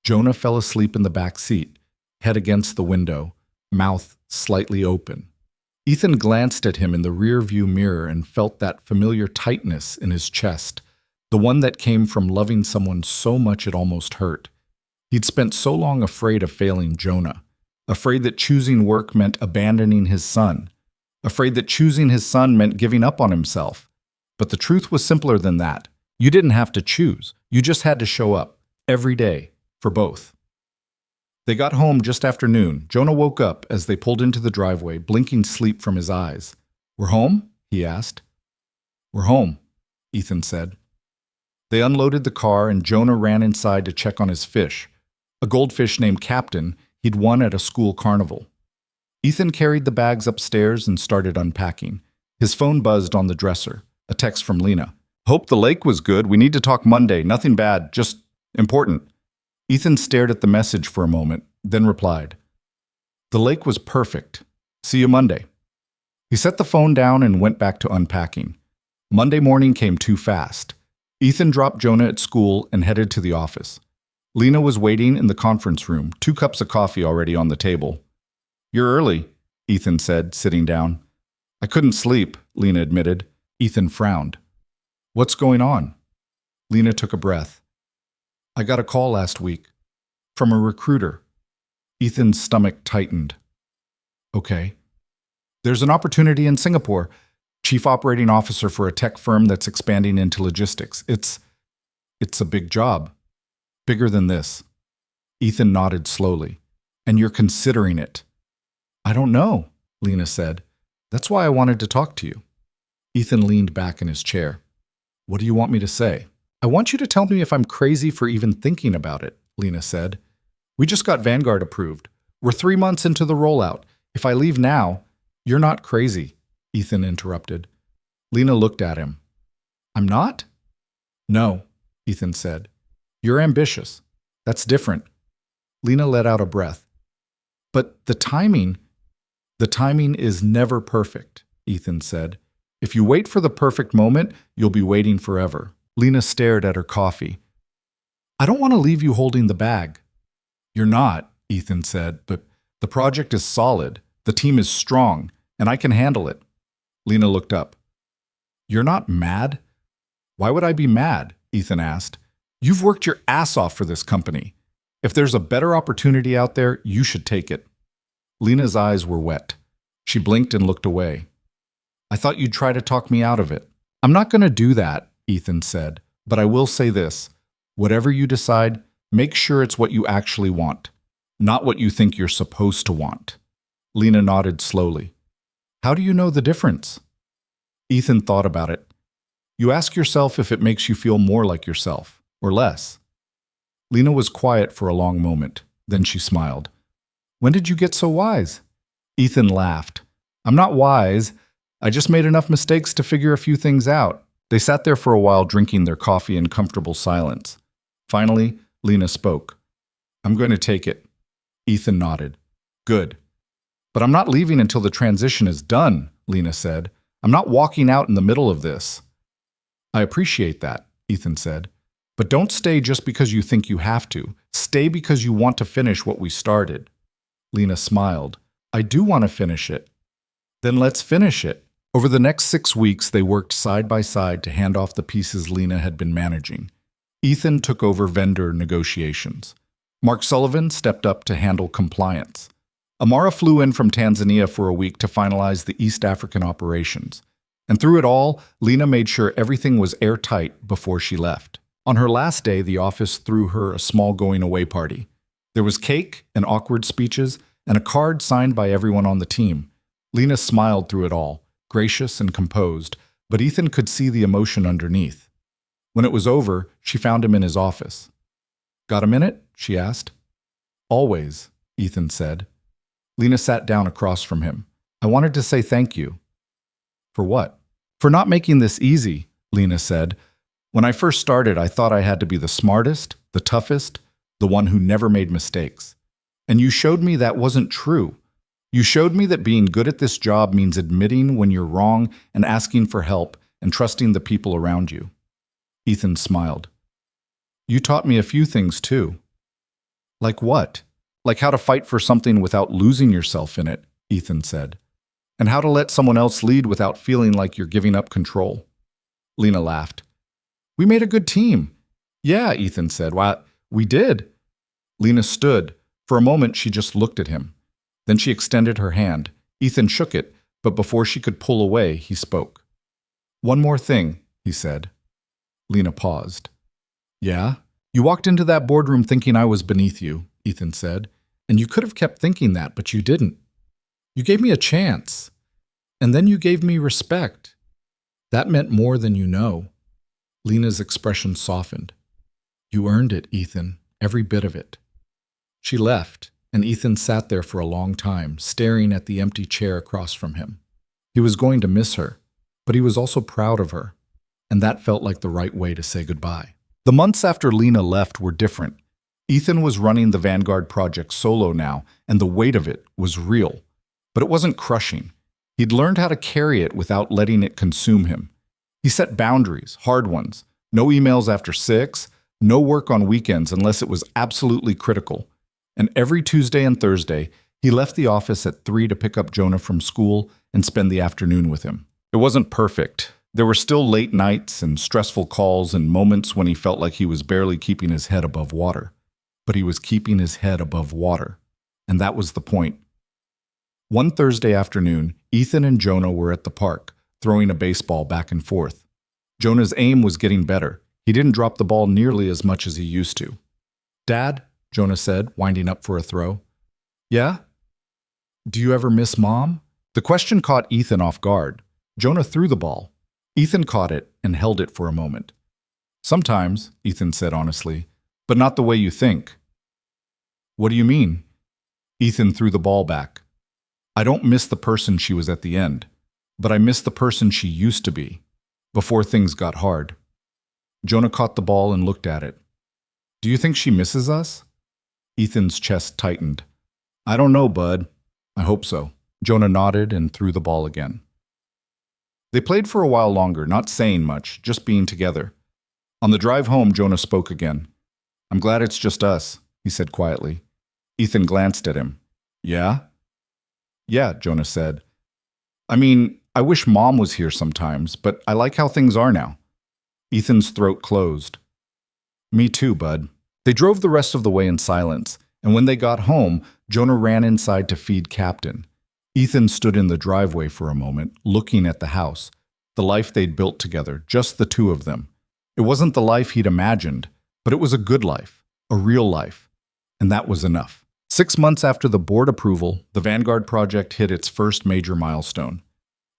Jonah fell asleep in the back seat, head against the window, mouth slightly open. Ethan glanced at him in the rear-view mirror and felt that familiar tightness in his chest, the one that came from loving someone so much it almost hurt. He'd spent so long afraid of failing Jonah, afraid that choosing work meant abandoning his son, afraid that choosing his son meant giving up on himself. But the truth was simpler than that. You didn't have to choose. You just had to show up, every day, for both. They got home just after noon. Jonah woke up as they pulled into the driveway, blinking sleep from his eyes. "We're home?" he asked. "We're home," Ethan said. They unloaded the car and Jonah ran inside to check on his fish, a goldfish named Captain he'd won at a school carnival. Ethan carried the bags upstairs and started unpacking. His phone buzzed on the dresser, a text from Lena. "Hope the lake was good. We need to talk Monday. Nothing bad, just important." Ethan stared at the message for a moment, then replied, "The lake was perfect. See you Monday." He set the phone down and went back to unpacking. Monday morning came too fast. Ethan dropped Jonah at school and headed to the office. Lena was waiting in the conference room, 2 cups of coffee already on the table. "You're early," Ethan said, sitting down. "I couldn't sleep," Lena admitted. Ethan frowned. "What's going on?" Lena took a breath. "I got a call last week. From a recruiter." Ethan's stomach tightened. "Okay." "There's an opportunity in Singapore. Chief operating officer for a tech firm that's expanding into logistics. It's a big job. Bigger than this." Ethan nodded slowly. "And you're considering it?" "I don't know," Lena said. "That's why I wanted to talk to you." Ethan leaned back in his chair. "What do you want me to say?" "I want you to tell me if I'm crazy for even thinking about it," Lena said. "We just got Vanguard approved. We're 3 months into the rollout. If I leave now—" "You're not crazy," Ethan interrupted. Lena looked at him. "I'm not?" "No," Ethan said. "You're ambitious. That's different." Lena let out a breath. "But the timing is never perfect," Ethan said. "If you wait for the perfect moment, you'll be waiting forever." Lena stared at her coffee. "I don't want to leave you holding the bag." "You're not," Ethan said, "but the project is solid, the team is strong, and I can handle it." Lena looked up. "You're not mad?" "Why would I be mad?" Ethan asked. "You've worked your ass off for this company. If there's a better opportunity out there, you should take it." Lena's eyes were wet. She blinked and looked away. "I thought you'd try to talk me out of it." "I'm not going to do that," Ethan said, "but I will say this. Whatever you decide, make sure it's what you actually want, not what you think you're supposed to want." Lena nodded slowly. "How do you know the difference?" Ethan thought about it. "You ask yourself if it makes you feel more like yourself, or less." Lena was quiet for a long moment. Then she smiled. "When did you get so wise?" Ethan laughed. "I'm not wise. I just made enough mistakes to figure a few things out." They sat there for a while drinking their coffee in comfortable silence. Finally, Lena spoke. "I'm going to take it." Ethan nodded. "Good." "But I'm not leaving until the transition is done," Lena said. "I'm not walking out in the middle of this." "I appreciate that," Ethan said. "But don't stay just because you think you have to. Stay because you want to finish what we started." Lena smiled. "I do want to finish it." "Then let's finish it." Over the next 6 weeks, they worked side by side to hand off the pieces Lena had been managing. Ethan took over vendor negotiations. Mark Sullivan stepped up to handle compliance. Amara flew in from Tanzania for a week to finalize the East African operations. And through it all, Lena made sure everything was airtight before she left. On her last day, the office threw her a small going-away party. There was cake and awkward speeches and a card signed by everyone on the team. Lena smiled through it all, gracious and composed, but Ethan could see the emotion underneath. When it was over, she found him in his office. "Got a minute?" she asked. "Always," Ethan said. Lena sat down across from him. "I wanted to say thank you." "For what?" "For not making this easy," Lena said. "When I first started, I thought I had to be the smartest, the toughest, the one who never made mistakes. And you showed me that wasn't true. You showed me that being good at this job means admitting when you're wrong and asking for help and trusting the people around you. Ethan smiled. You taught me a few things too. Like what? Like how to fight for something without losing yourself in it, Ethan said. And how to let someone else lead without feeling like you're giving up control. Lena laughed. We made a good team. Yeah, Ethan said. Why, we did. Lena stood. For a moment, she just looked at him. Then she extended her hand. Ethan shook it, but before she could pull away, he spoke. One more thing, he said. Lena paused. Yeah? You walked into that boardroom thinking I was beneath you, Ethan said, and you could have kept thinking that, but you didn't. You gave me a chance, and then you gave me respect. That meant more than you know. Lena's expression softened. You earned it, Ethan, every bit of it. She left, and Ethan sat there for a long time, staring at the empty chair across from him. He was going to miss her, but he was also proud of her, and that felt like the right way to say goodbye. The months after Lena left were different. Ethan was running the Vanguard project solo now, and the weight of it was real. But it wasn't crushing. He'd learned how to carry it without letting it consume him. He set boundaries, hard ones. No emails after 6, no work on weekends unless it was absolutely critical. And every Tuesday and Thursday, he left the office at 3 to pick up Jonah from school and spend the afternoon with him. It wasn't perfect. There were still late nights and stressful calls and moments when he felt like he was barely keeping his head above water. But he was keeping his head above water. And that was the point. One Thursday afternoon, Ethan and Jonah were at the park, throwing a baseball back and forth. Jonah's aim was getting better. He didn't drop the ball nearly as much as he used to. Dad, Jonah said, winding up for a throw. Yeah? Do you ever miss Mom? The question caught Ethan off guard. Jonah threw the ball. Ethan caught it and held it for a moment. Sometimes, Ethan said honestly, but not the way you think. What do you mean? Ethan threw the ball back. I don't miss the person she was at the end, but I miss the person she used to be, before things got hard. Jonah caught the ball and looked at it. Do you think she misses us? Ethan's chest tightened. I don't know, bud. I hope so. Jonah nodded and threw the ball again. They played for a while longer, not saying much, just being together. On the drive home, Jonah spoke again. I'm glad it's just us, he said quietly. Ethan glanced at him. Yeah? Yeah, Jonah said. I mean, I wish Mom was here sometimes, but I like how things are now. Ethan's throat closed. Me too, bud. They drove the rest of the way in silence, and when they got home, Jonah ran inside to feed Captain. Ethan stood in the driveway for a moment, looking at the house, the life they'd built together, just the two of them. It wasn't the life he'd imagined, but it was a good life, a real life, and that was enough. 6 months after the board approval, the Vanguard project hit its first major milestone.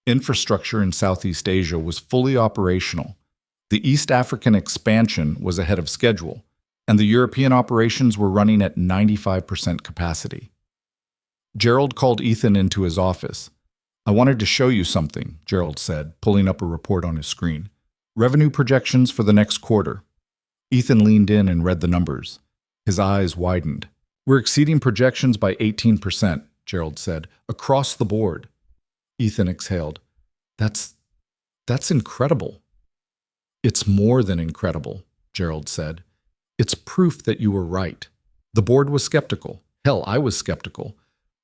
Infrastructure in Southeast Asia was fully operational. The East African expansion was ahead of schedule, and the European operations were running at 95% capacity. Gerald called Ethan into his office. I wanted to show you something, Gerald said, pulling up a report on his screen. Revenue projections for the next quarter. Ethan leaned in and read the numbers. His eyes widened. We're exceeding projections by 18%, Gerald said, across the board. Ethan exhaled. That's incredible. It's more than incredible, Gerald said. It's proof that you were right. The board was skeptical. Hell, I was skeptical.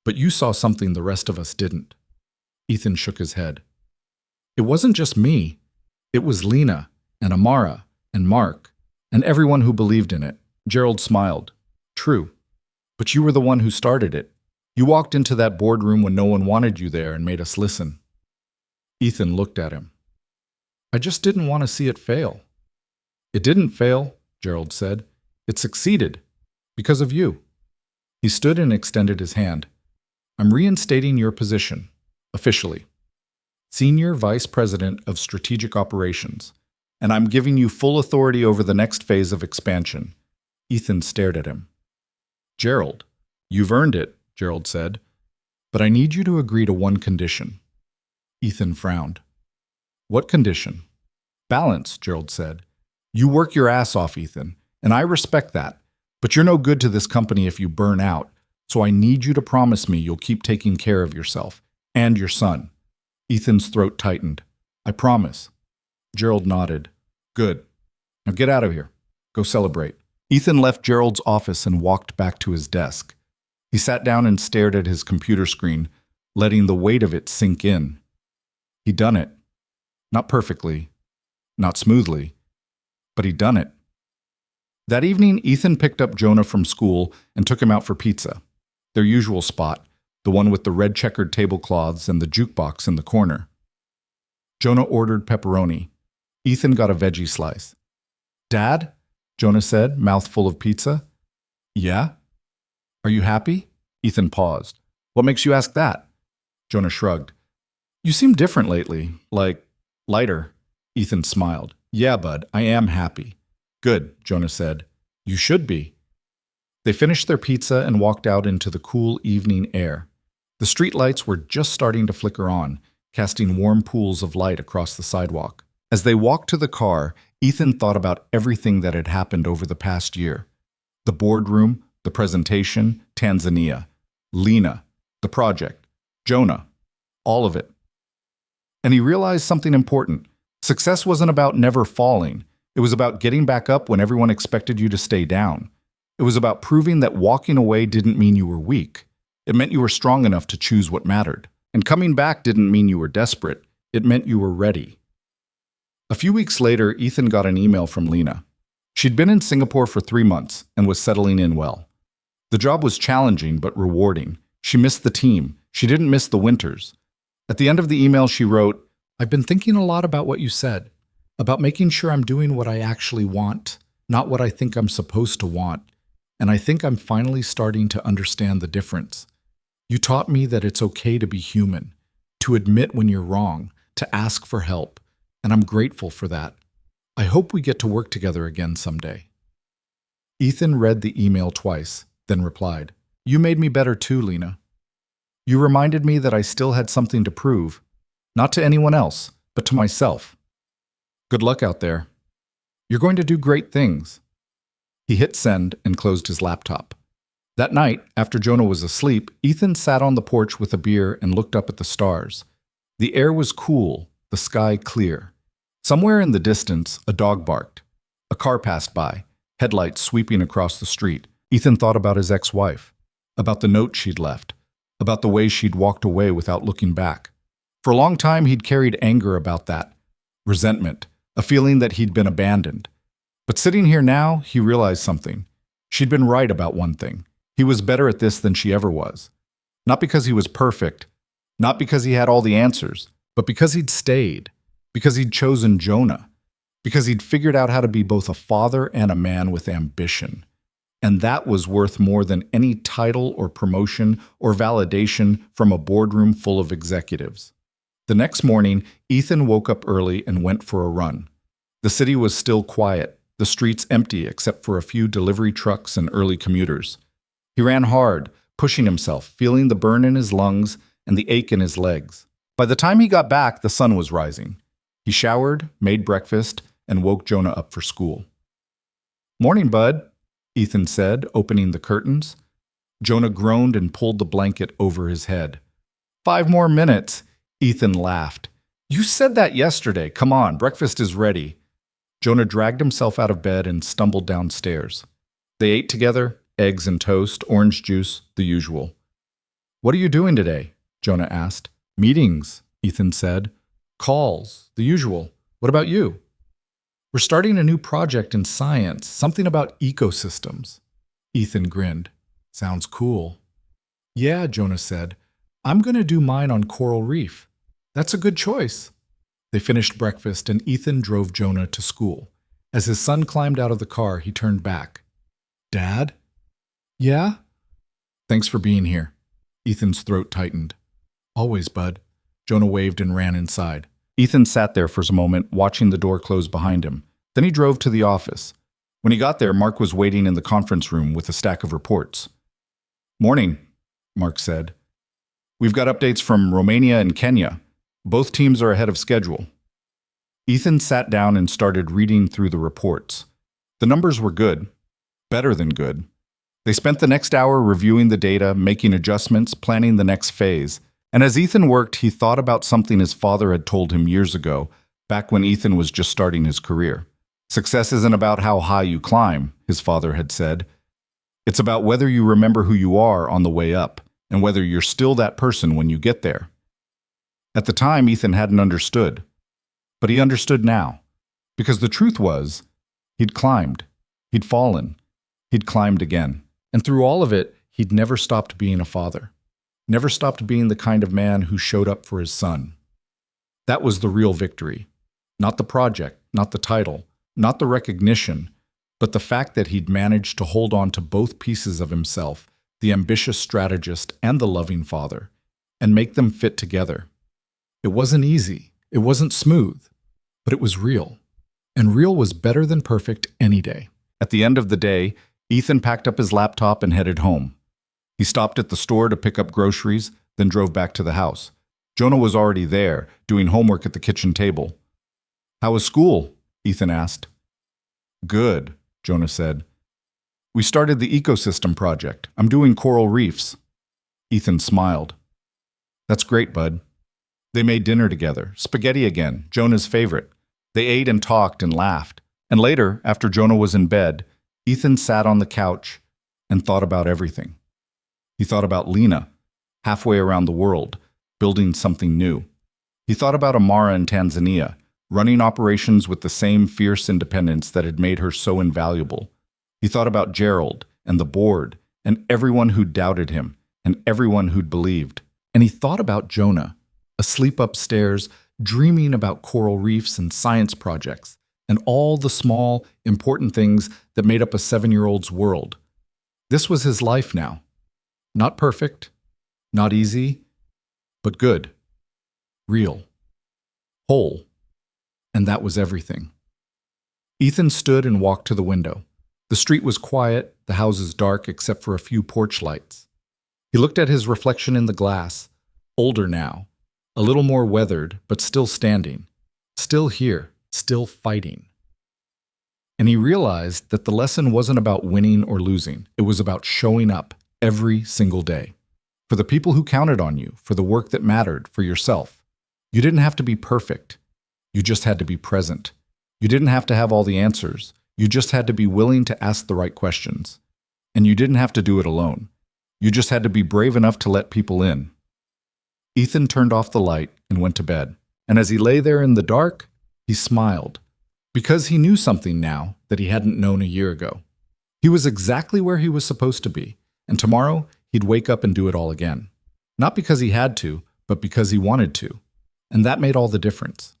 But you saw something the rest of us didn't. Ethan shook his head. It wasn't just me. It was Lena and Amara and Mark and everyone who believed in it. Gerald smiled. True. But you were the one who started it. You walked into that boardroom when no one wanted you there and made us listen. Ethan looked at him. I just didn't want to see it fail. It didn't fail, Gerald said. It succeeded. Because of you. He stood and extended his hand. I'm reinstating your position, officially. Senior Vice President of Strategic Operations, and I'm giving you full authority over the next phase of expansion. Ethan stared at him. Gerald, you've earned it, Gerald said, but I need you to agree to one condition. Ethan frowned. What condition? Balance, Gerald said. You work your ass off, Ethan, And I respect that. But you're no good to this company if you burn out. So I need you to promise me you'll keep taking care of yourself and your son. Ethan's throat tightened. I promise. Gerald nodded. Good. Now get out of here. Go celebrate. Ethan left Gerald's office and walked back to his desk. He sat down and stared at his computer screen, letting the weight of it sink in. He'd done it. Not perfectly, not smoothly, but he'd done it. That evening, Ethan picked up Jonah from school and took him out for pizza. Their usual spot, the one with the red checkered tablecloths and the jukebox in the corner. Jonah ordered pepperoni. Ethan got a veggie slice. Dad? Jonah said, mouth full of pizza. Yeah? Are you happy? Ethan paused. What makes you ask that? Jonah shrugged. You seem different lately, like lighter. Ethan smiled. Yeah, bud, I am happy. Good, Jonah said. You should be. They finished their pizza and walked out into the cool evening air. The streetlights were just starting to flicker on, casting warm pools of light across the sidewalk. As they walked to the car, Ethan thought about everything that had happened over the past year. The boardroom, the presentation, Tanzania, Lena, the project, Jonah, all of it. And he realized something important. Success wasn't about never falling. It was about getting back up when everyone expected you to stay down. It was about proving that walking away didn't mean you were weak. It meant you were strong enough to choose what mattered. And coming back didn't mean you were desperate. It meant you were ready. A few weeks later, Ethan got an email from Lena. She'd been in Singapore for 3 months and was settling in well. The job was challenging but rewarding. She missed the team. She didn't miss the winters. At the end of the email, she wrote, I've been thinking a lot about what you said, about making sure I'm doing what I actually want, not what I think I'm supposed to want. And I think I'm finally starting to understand the difference. You taught me that it's okay to be human, to admit when you're wrong, to ask for help, and I'm grateful for that. I hope we get to work together again someday. Ethan read the email twice, then replied, You made me better too, Lena. You reminded me that I still had something to prove, not to anyone else, but to myself. Good luck out there. You're going to do great things. He hit send and closed his laptop. That night, after Jonah was asleep, Ethan sat on the porch with a beer and looked up at the stars. The air was cool, the sky clear. Somewhere in the distance, a dog barked. A car passed by, headlights sweeping across the street. Ethan thought about his ex-wife, about the note she'd left, about the way she'd walked away without looking back. For a long time, he'd carried anger about that, resentment, a feeling that he'd been abandoned. But sitting here now, he realized something. She'd been right about one thing. He was better at this than she ever was. Not because he was perfect, not because he had all the answers, but because he'd stayed, because he'd chosen Jonah, because he'd figured out how to be both a father and a man with ambition. And that was worth more than any title or promotion or validation from a boardroom full of executives. The next morning, Ethan woke up early and went for a run. The city was still quiet, the streets empty except for a few delivery trucks and early commuters. He ran hard, pushing himself, feeling the burn in his lungs and the ache in his legs. By the time he got back, the sun was rising. He showered, made breakfast, and woke Jonah up for school. Morning, bud, Ethan said, opening the curtains. Jonah groaned and pulled the blanket over his head. 5 more minutes, Ethan laughed. You said that yesterday. Come on, breakfast is ready. Jonah dragged himself out of bed and stumbled downstairs. They ate together, eggs and toast, orange juice, the usual. What are you doing today? Jonah asked. Meetings, Ethan said. Calls, the usual. What about you? We're starting a new project in science, something about ecosystems. Ethan grinned. Sounds cool. Yeah, Jonah said. I'm going to do mine on coral reef. That's a good choice. They finished breakfast and Ethan drove Jonah to school. As his son climbed out of the car, he turned back. Dad? Yeah? Thanks for being here. Ethan's throat tightened. Always, bud. Jonah waved and ran inside. Ethan sat there for a moment, watching the door close behind him. Then he drove to the office. When he got there, Mark was waiting in the conference room with a stack of reports. Morning, Mark said. We've got updates from Romania and Kenya. Both teams are ahead of schedule. Ethan sat down and started reading through the reports. The numbers were good, better than good. They spent the next hour reviewing the data, making adjustments, planning the next phase. And as Ethan worked, he thought about something his father had told him years ago, back when Ethan was just starting his career. Success isn't about how high you climb, his father had said. It's about whether you remember who you are on the way up, and whether you're still that person when you get there. At the time, Ethan hadn't understood. But he understood now. Because the truth was, he'd climbed. He'd fallen. He'd climbed again. And through all of it, he'd never stopped being a father. Never stopped being the kind of man who showed up for his son. That was the real victory. Not the project, not the title, not the recognition, but the fact that he'd managed to hold on to both pieces of himself, the ambitious strategist and the loving father, and make them fit together. It wasn't easy, it wasn't smooth, but it was real. And real was better than perfect any day. At the end of the day, Ethan packed up his laptop and headed home. He stopped at the store to pick up groceries, then drove back to the house. Jonah was already there, doing homework at the kitchen table. "How was school?" Ethan asked. "Good," Jonah said. "We started the ecosystem project. I'm doing coral reefs." Ethan smiled. "That's great, bud." They made dinner together, spaghetti again, Jonah's favorite. They ate and talked and laughed. And later, after Jonah was in bed, Ethan sat on the couch and thought about everything. He thought about Lena, halfway around the world, building something new. He thought about Amara in Tanzania, running operations with the same fierce independence that had made her so invaluable. He thought about Gerald and the board and everyone who'd doubted him and everyone who'd believed. And he thought about Jonah, asleep upstairs, dreaming about coral reefs and science projects and all the small, important things that made up a 7-year-old's world. This was his life now. Not perfect, not easy, but good, real, whole. And that was everything. Ethan stood and walked to the window. The street was quiet, the houses dark except for a few porch lights. He looked at his reflection in the glass, older now, a little more weathered, but still standing, still here, still fighting. And he realized that the lesson wasn't about winning or losing. It was about showing up every single day. For the people who counted on you, for the work that mattered, for yourself. You didn't have to be perfect. You just had to be present. You didn't have to have all the answers. You just had to be willing to ask the right questions. And you didn't have to do it alone. You just had to be brave enough to let people in. Ethan turned off the light and went to bed. And as he lay there in the dark, he smiled. Because he knew something now that he hadn't known a year ago. He was exactly where he was supposed to be. And tomorrow, he'd wake up and do it all again. Not because he had to, but because he wanted to. And that made all the difference.